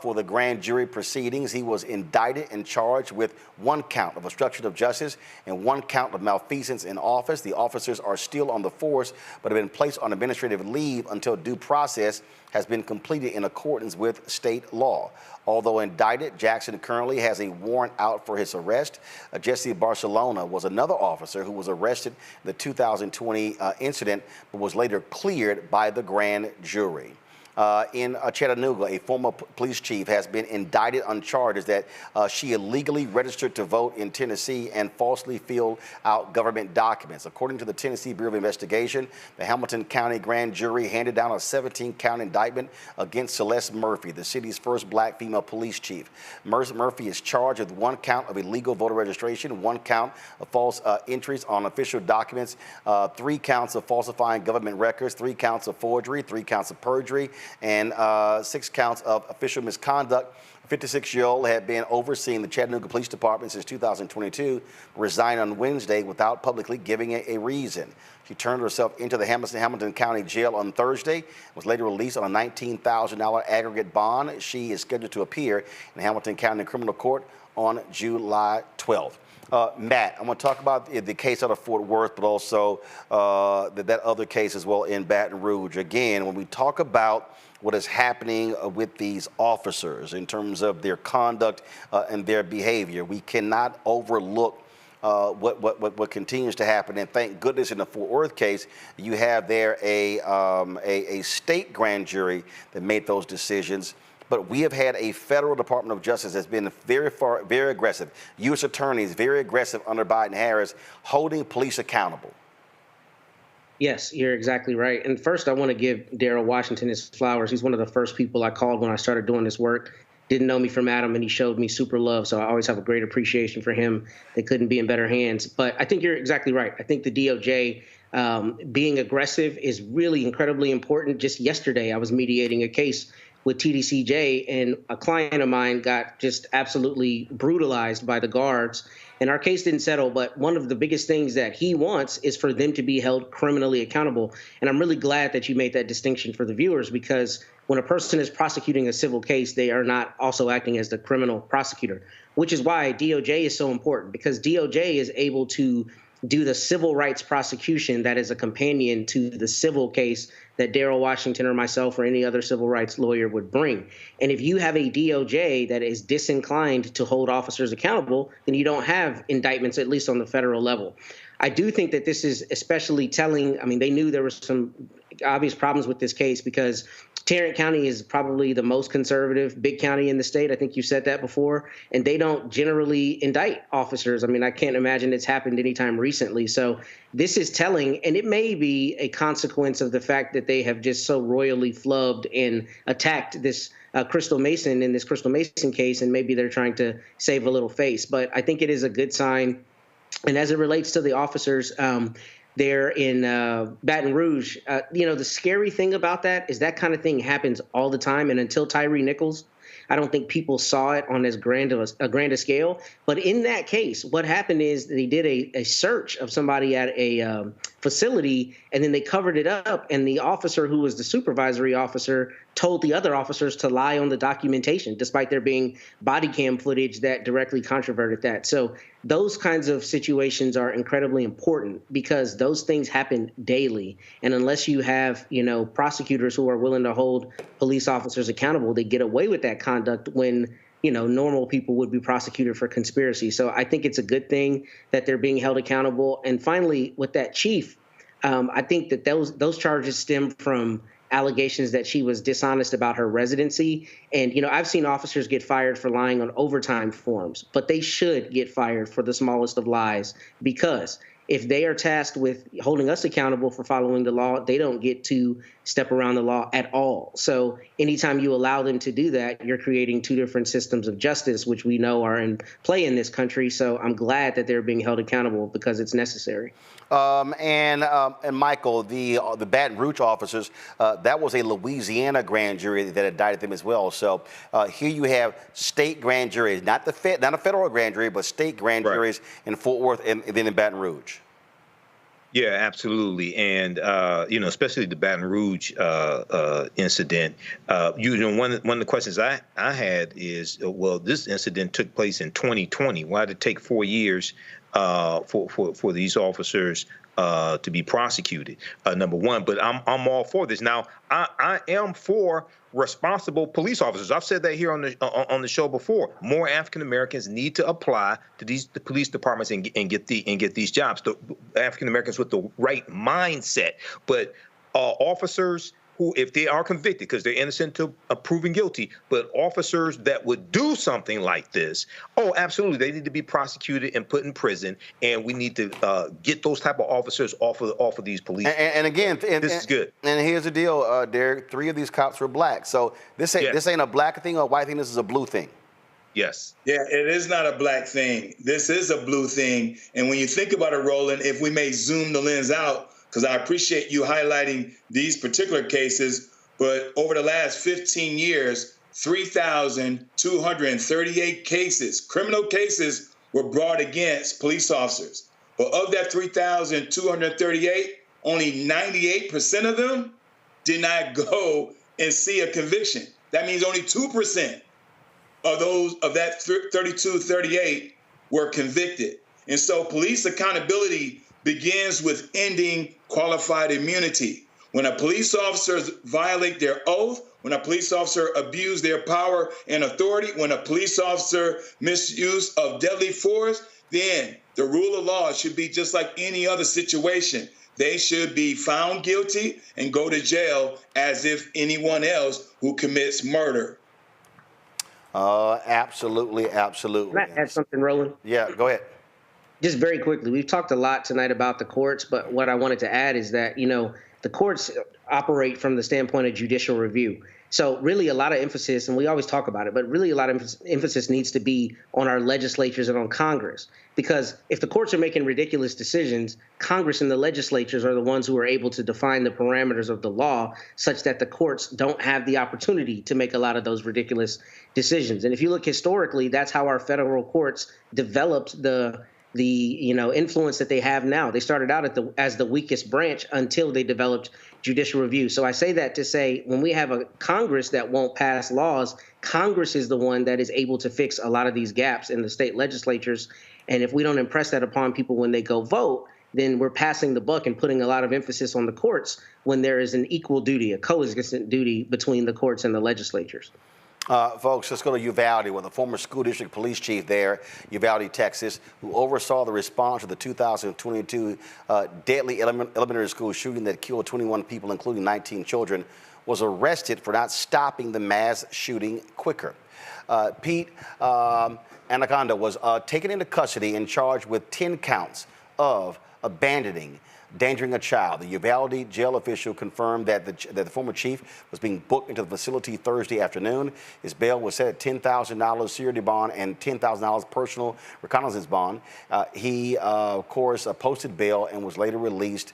for the grand jury proceedings. He was indicted and charged with 1 count of obstruction of justice and 1 count of malfeasance in office. The officers are still on the force, but have been placed on administrative leave until due process has been completed in accordance with state law. Although indicted, Jackson currently has a warrant out for his arrest. Jesse Barcelona was another officer who was arrested in the 2020 incident, but was later cleared by the grand jury. In Chattanooga, a former police chief has been indicted on charges that she illegally registered to vote in Tennessee and falsely filled out government documents. According to the Tennessee Bureau of Investigation, the Hamilton County grand jury handed down a 17-count indictment against Celeste Murphy, the city's first black female police chief. Murphy is charged with 1 count of illegal voter registration, 1 count of false entries on official documents, 3 counts of falsifying government records, 3 counts of forgery, 3 counts of perjury, and 6 counts of official misconduct. A 56-year-old had been overseeing the Chattanooga Police Department since 2022, resigned on Wednesday without publicly giving a reason. She turned herself into the Hamilton County Jail on Thursday, was later released on a $19,000 aggregate bond. She is scheduled to appear in the Hamilton County Criminal Court on July 12th. Matt, I want to talk about the case out of Fort Worth, but also that other case as well in Baton Rouge. Again, when we talk about what is happening with these officers in terms of their conduct and their behavior, we cannot overlook what continues to happen. And thank goodness in the Fort Worth case, you have there a state grand jury that made those decisions. But we have had a federal Department of Justice that's been very aggressive. U.S. attorneys very aggressive under Biden-Harris, holding police accountable. Yes, you're exactly right. And first, I want to give Daryl Washington his flowers. He's one of the first people I called when I started doing this work. Didn't know me from Adam, and he showed me super love. So I always have a great appreciation for him. They couldn't be in better hands. But I think you're exactly right. I think the DOJ being aggressive is really incredibly important. Just yesterday, I was mediating a case with TDCJ, and a client of mine got just absolutely brutalized by the guards. And our case didn't settle, but one of the biggest things that he wants is for them to be held criminally accountable. And I'm really glad that you made that distinction for the viewers, because when a person is prosecuting a civil case, they are not also acting as the criminal prosecutor, which is why DOJ is so important, because DOJ is able to do the civil rights prosecution that is a companion to the civil case that Darrell Washington or myself or any other civil rights lawyer would bring. And if you have a DOJ that is disinclined to hold officers accountable, then you don't have indictments, at least on the federal level. I do think that this is especially telling. I mean, they knew there was some obvious problems with this case because Tarrant County is probably the most conservative big county in the state. I think you said that before. And they don't generally indict officers. I mean, I can't imagine it's happened anytime recently. So this is telling, and it may be a consequence of the fact that they have just so royally flubbed and attacked this Crystal Mason in this Crystal Mason case, and maybe they're trying to save a little face. But I think it is a good sign. And as it relates to the officers, there in Baton Rouge, the scary thing about that is that kind of thing happens all the time. And until Tyree Nichols, I don't think people saw it on as grand a scale. But in that case, what happened is they did a search of somebody at a facility, and then they covered it up. And the officer who was the supervisory officer told the other officers to lie on the documentation, despite there being body cam footage that directly controverted that. So those kinds of situations are incredibly important because those things happen daily. And unless you have, prosecutors who are willing to hold police officers accountable, they get away with that conduct when, normal people would be prosecuted for conspiracy. So I think it's a good thing that they're being held accountable. And finally, with that chief, I think that those charges stem from allegations that she was dishonest about her residency. And, I've seen officers get fired for lying on overtime forms, but they should get fired for the smallest of lies, because if they are tasked with holding us accountable for following the law, they don't get to step around the law at all. So anytime you allow them to do that, you're creating two different systems of justice, which we know are in play in this country. So I'm glad that they're being held accountable because it's necessary. And Michael, the Baton Rouge officers, that was a Louisiana grand jury that indicted them as well. So here you have state grand juries, not a federal grand jury, but state grand juries in Fort Worth and then in Baton Rouge. Yeah, absolutely. And, especially the Baton Rouge incident, one of the questions I had is, well, this incident took place in 2020. Why did it take 4 years for these officers to be prosecuted? Number one, but I'm all for this. Now, I am for responsible police officers. I've said that here on the show before. More African Americans need to apply to the police departments and get these jobs. The African Americans with the right mindset, but officers who, if they are convicted, because they're innocent to proven guilty, but officers that would do something like this, absolutely, they need to be prosecuted and put in prison, and we need to get those type of officers off of these police. And again, this is good. And here's the deal, Derek. 3 of these cops were black, so this ain't a black thing or a white thing. This is a blue thing. Yes. Yeah, it is not a black thing. This is a blue thing. And when you think about it, Roland, if we may zoom the lens out, because I appreciate you highlighting these particular cases, but over the last 15 years, 3,238 cases, criminal cases, were brought against police officers. But of that 3,238, only 98% of them did not go and see a conviction. That means only 2% of that 3,238 were convicted. And so police accountability begins with ending qualified immunity. When a police officer violate their oath, when a police officer abuse their power and authority, when a police officer misuse of deadly force, then the rule of law should be just like any other situation. They should be found guilty and go to jail as if anyone else who commits murder. Absolutely, absolutely. Can I add something, Roland? Yeah, go ahead. Just very quickly, we've talked a lot tonight about the courts, but what I wanted to add is that, the courts operate from the standpoint of judicial review. So really a lot of emphasis, and we always talk about it, but really a lot of emphasis needs to be on our legislatures and on Congress. Because if the courts are making ridiculous decisions, Congress and the legislatures are the ones who are able to define the parameters of the law such that the courts don't have the opportunity to make a lot of those ridiculous decisions. And if you look historically, that's how our federal courts developed the influence that they have now. They started out as the weakest branch until they developed judicial review. So I say that to say when we have a Congress that won't pass laws, Congress is the one that is able to fix a lot of these gaps in the state legislatures. And if we don't impress that upon people when they go vote, then we're passing the buck and putting a lot of emphasis on the courts when there is an equal duty, a coexistent duty between the courts and the legislatures. Folks, let's go to Uvalde, where the former school district police chief there, Uvalde, Texas, who oversaw the response to the 2022 deadly elementary school shooting that killed 21 people, including 19 children, was arrested for not stopping the mass shooting quicker. Pete Anaconda was taken into custody and charged with 10 counts of abandoning, endangering a child. The Uvalde jail official confirmed that the former chief was being booked into the facility Thursday afternoon. His bail was set at $10,000 security bond and $10,000 personal reconnaissance bond. He, of course, posted bail and was later released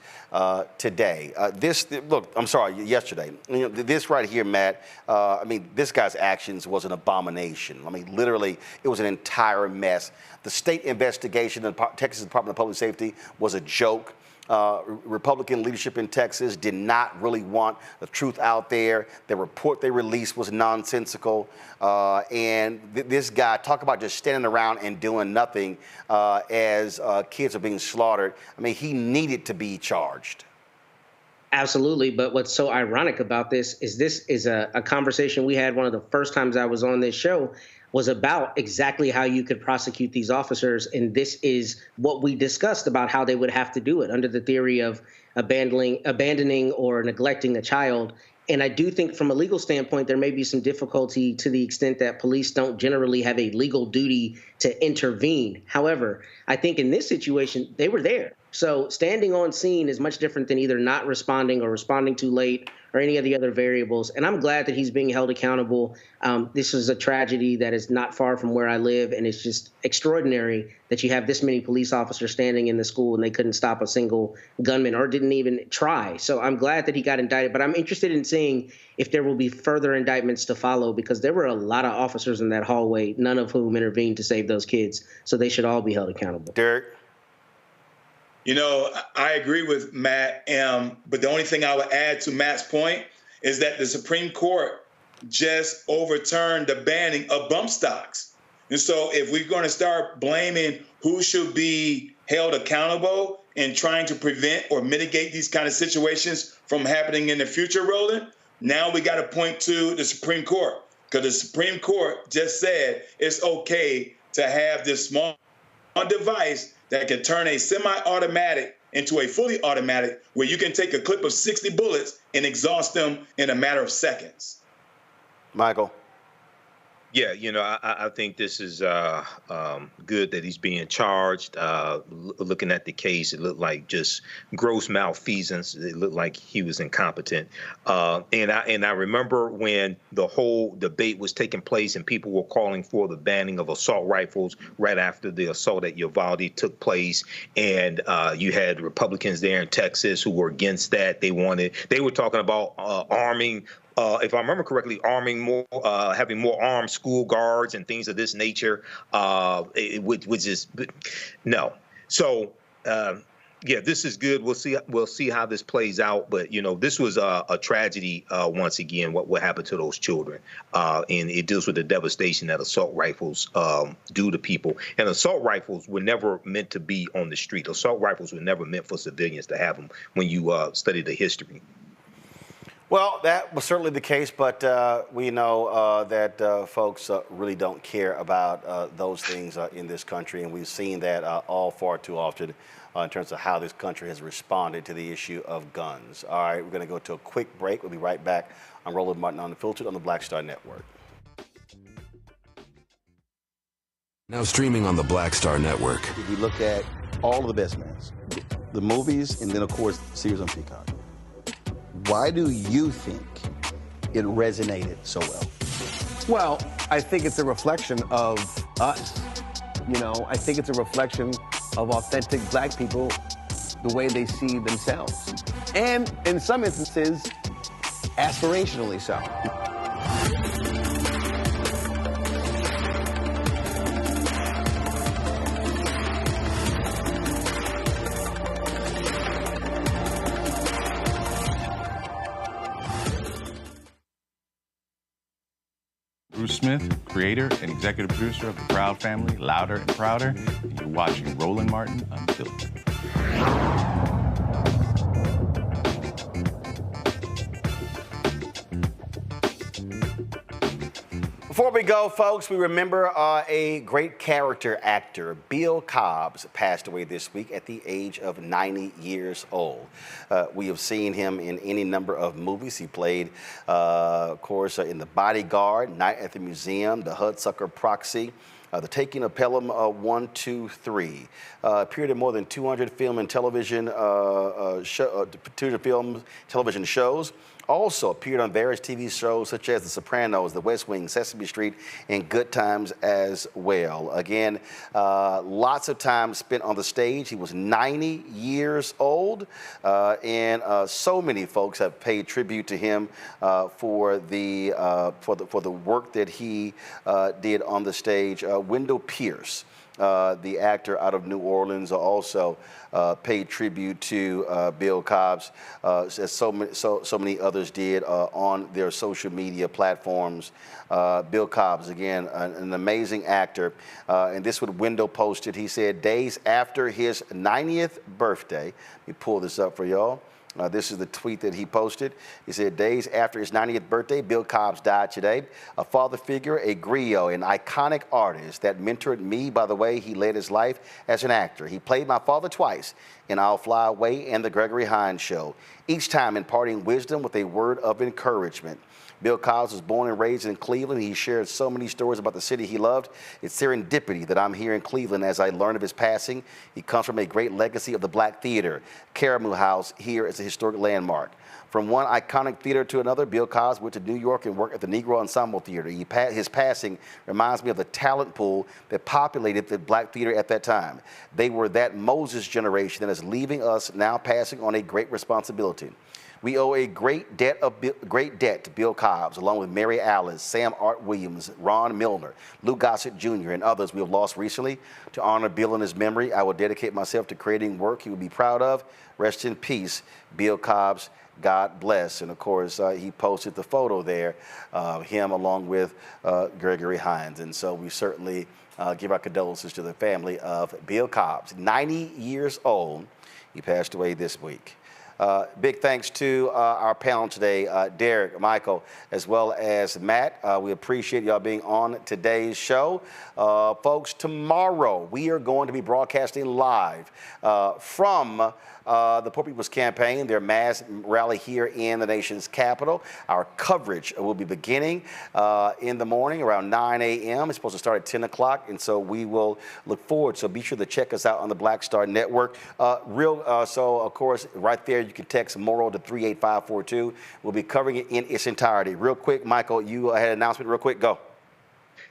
today. Yesterday. You know, this right here, Matt, I mean, this guy's actions was an abomination. I mean, literally, it was an entire mess. The state investigation in the Texas Department of Public Safety was a joke. Republican leadership in Texas did not really want the truth out there. The report they released was nonsensical. And this guy, talk about just standing around and doing nothing as kids are being slaughtered. I mean, he needed to be charged. Absolutely. But what's so ironic about this is a conversation we had one of the first times I was on this show was about exactly how you could prosecute these officers. And this is what we discussed about how they would have to do it under the theory of abandoning or neglecting a child. And I do think from a legal standpoint, there may be some difficulty to the extent that police don't generally have a legal duty to intervene. However, I think in this situation, they were there. So standing on scene is much different than either not responding or responding too late or any of the other variables. And I'm glad that he's being held accountable. This is a tragedy that is not far from where I live, and it's just extraordinary that you have this many police officers standing in the school and they couldn't stop a single gunman or didn't even try. So I'm glad that he got indicted, but I'm interested in seeing if there will be further indictments to follow, because there were a lot of officers in that hallway, none of whom intervened to save those kids. So they should all be held accountable. Derek? You know, I agree with Matt, but the only thing I would add to Matt's point is that the Supreme Court just overturned the banning of bump stocks. And so if we're going to start blaming who should be held accountable in trying to prevent or mitigate these kind of situations from happening in the future, Roland, now we got to point to the Supreme Court, because the Supreme Court just said it's okay to have this small device that can turn a semi-automatic into a fully automatic, where you can take a clip of 60 bullets and exhaust them in a matter of seconds. Michael? Yeah, you know, I think this is good that he's being charged. Looking at the case, it looked like just gross malfeasance. It looked like he was incompetent. And I remember when the whole debate was taking place and people were calling for the banning of assault rifles right after the assault at Uvalde took place. And you had Republicans there in Texas who were against that. They were talking about arming, if I remember correctly, arming more, having more armed school guards and things of this nature, which is no. So yeah, this is good. We'll see how this plays out. But you know, this was a tragedy once again. What happened to those children, and it deals with the devastation that assault rifles do to people. And assault rifles were never meant to be on the street. Assault rifles were never meant for civilians to have them. When you study the history. Well, that was certainly the case, but we know that folks really don't care about those things in this country, and we've seen that all far too often in terms of how this country has responded to the issue of guns. All right, we're going to go to a quick break. We'll be right back on Roland Martin Unfiltered on the Black Star Network. Now streaming on the Black Star Network. If we look at all of the best mans, the movies, and then, of course, series on Peacock, why do you think it resonated so well? Well, I think it's a reflection of us. You know, I think it's a reflection of authentic black people, the way they see themselves. And in some instances, aspirationally so. Bruce Smith, creator and executive producer of The Proud Family, Louder and Prouder, and you're watching Roland Martin Unfiltered. Before we go, folks, we remember a great character actor, Bill Cobbs, passed away this week at the age of 90 years old. We have seen him in any number of movies. He played, of course, in The Bodyguard, Night at the Museum, The Hudsucker Proxy, The Taking of Pelham 1, 2, 3. Appeared in more than 200 film and television television shows. Also appeared on various TV shows such as The Sopranos, The West Wing, Sesame Street, and Good Times as well. Again, lots of time spent on the stage. He was 90 years old, and so many folks have paid tribute to him for the work that he did on the stage. Wendell Pierce, the actor out of New Orleans, also paid tribute to Bill Cobbs, as so many others did on their social media platforms. Bill Cobbs, again, an amazing actor. And this is what Wendell posted. He said, days after his 90th birthday, let me pull this up for y'all. This is the tweet that he posted. He said, days after his 90th birthday, Bill Cobbs died today. A father figure, a griot, an iconic artist that mentored me by the way he led his life as an actor. He played my father twice in I'll Fly Away and The Gregory Hines Show, each time imparting wisdom with a word of encouragement. Bill Cobbs was born and raised in Cleveland. He shared so many stories about the city he loved. It's serendipity that I'm here in Cleveland as I learned of his passing. He comes from a great legacy of the Black Theater. Caramoo House here is a historic landmark. From one iconic theater to another, Bill Cobbs went to New York and worked at the Negro Ensemble Theater. His passing reminds me of the talent pool that populated the Black theater at that time. They were that Moses generation that is leaving us now, passing on a great responsibility. We owe a great debt to Bill Cobbs, along with Mary Alice, Sam Art Williams, Ron Milner, Lou Gossett Jr., and others we have lost recently. To honor Bill in his memory, I will dedicate myself to creating work he would be proud of. Rest in peace, Bill Cobbs. God bless. And of course, he posted the photo there, him along with Gregory Hines. And so we certainly give our condolences to the family of Bill Cobbs, 90 years old. He passed away this week. Big thanks to our panel today, Derek, Michael, as well as Matt. We appreciate y'all being on today's show. Folks, tomorrow we are going to be broadcasting live from the Poor People's Campaign, their mass rally here in the nation's capital. Our coverage will be beginning in the morning around 9 a.m. It's supposed to start at 10 o'clock, and so we will look forward. So be sure to check us out on the Black Star Network. So, of course, right there, you can text MORAL to 38542. We'll be covering it in its entirety. Real quick, Michael, you had an announcement real quick. Go.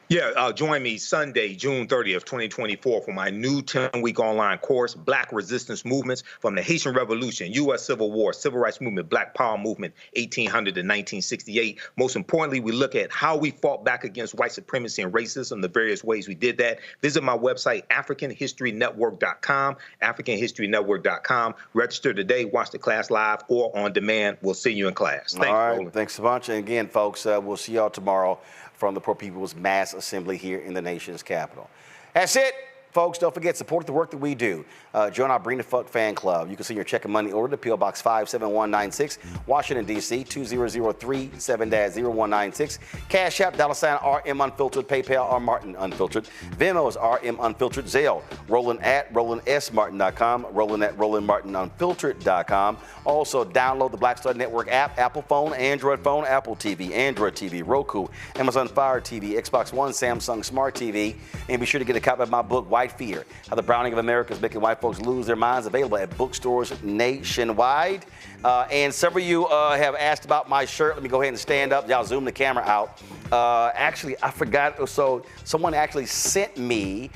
Yeah, join me Sunday, June 30th, 2024 for my new 10-week online course, Black Resistance Movements from the Haitian Revolution, U.S. Civil War, Civil Rights Movement, Black Power Movement, 1800 to 1968. Most importantly, we look at how we fought back against white supremacy and racism, the various ways we did that. Visit my website, AfricanHistoryNetwork.com, AfricanHistoryNetwork.com. Register today, watch the class live or on demand. We'll see you in class. Thanks, all right, Roland. Thanks a bunch. And again, folks, we'll see y'all tomorrow from the Poor People's Mass Assembly here in the nation's capital. That's it. Folks, don't forget, support the work that we do. Join our Bring the Fuck fan club. You can send your check and money order to P.O. Box 57196, Washington, D.C., 20037-0196. Cash App, $RM Unfiltered, PayPal, R Martin Unfiltered. Venmo is RM Unfiltered. Zelle, Roland at RolandSMartin.com, Roland at RolandMartinUnfiltered.com. Also, download the Black Star Network app, Apple phone, Android phone, Apple TV, Android TV, Roku, Amazon Fire TV, Xbox One, Samsung Smart TV. And be sure to get a copy of my book, White Fear, How the Browning of America is Making White Folks Lose Their Minds, available at bookstores nationwide. And several of you have asked about my shirt. Let me go ahead and stand up. Y'all zoom the camera out. Actually, I forgot. So someone actually sent me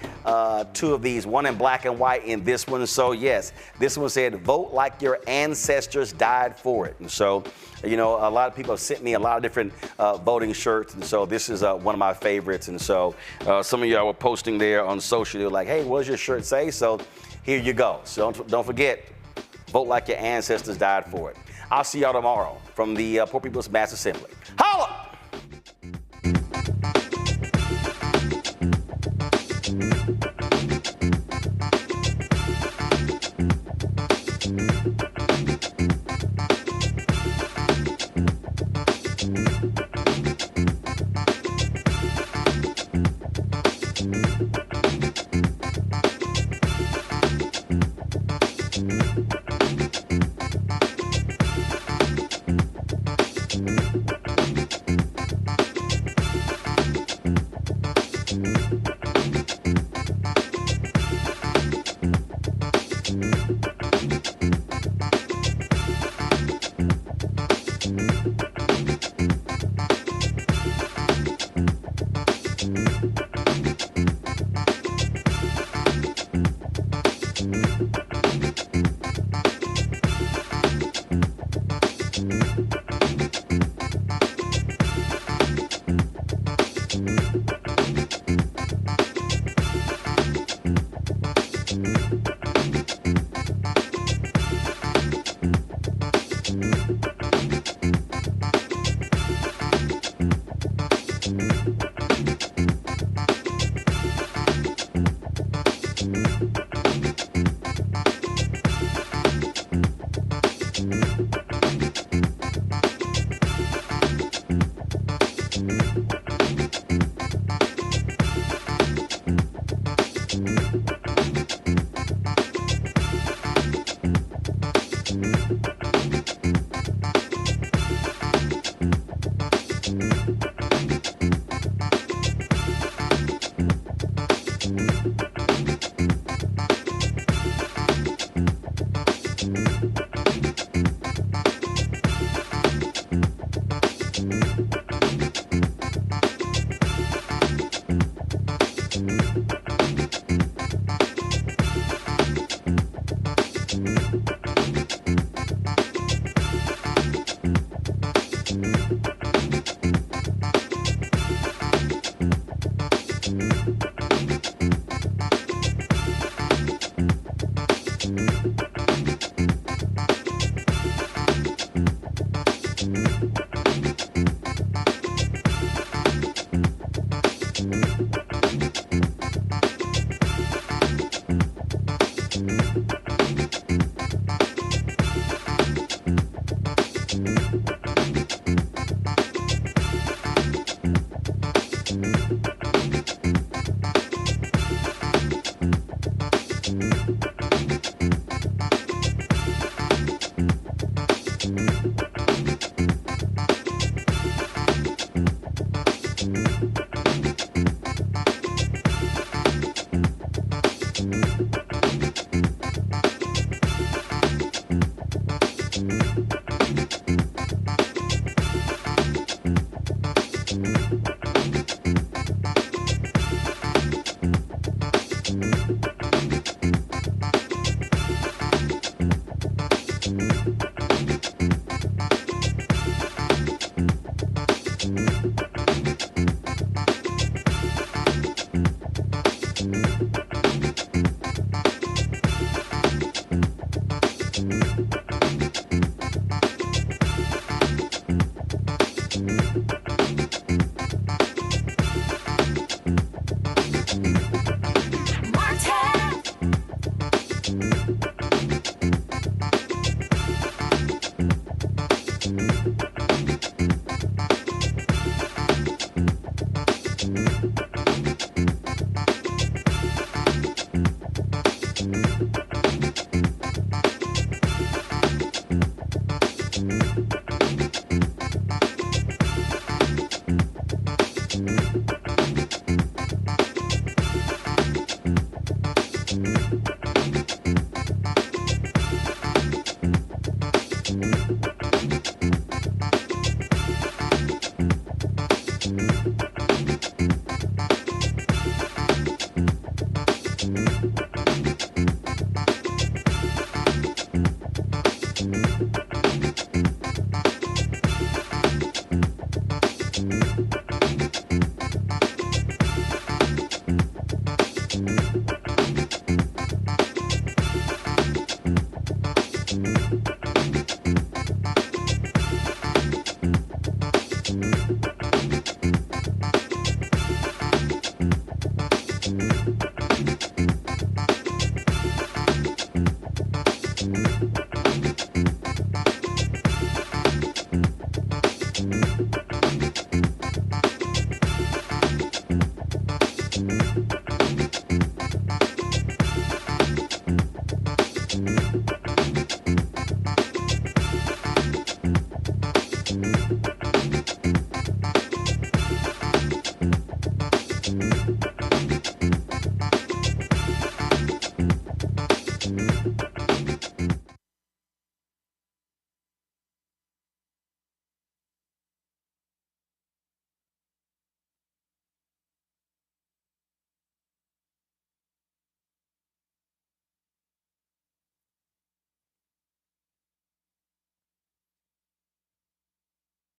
two of these, one in black and white and this one. So yes, this one said, vote like your ancestors died for it. And so, you know, a lot of people have sent me a lot of different voting shirts. And so this is one of my favorites. And so some of y'all were posting there on social. They were like, hey, what does your shirt say? So here you go. So don't forget, vote like your ancestors died for it. I'll see y'all tomorrow from the Poor People's Mass Assembly. Holla! Unfiltered.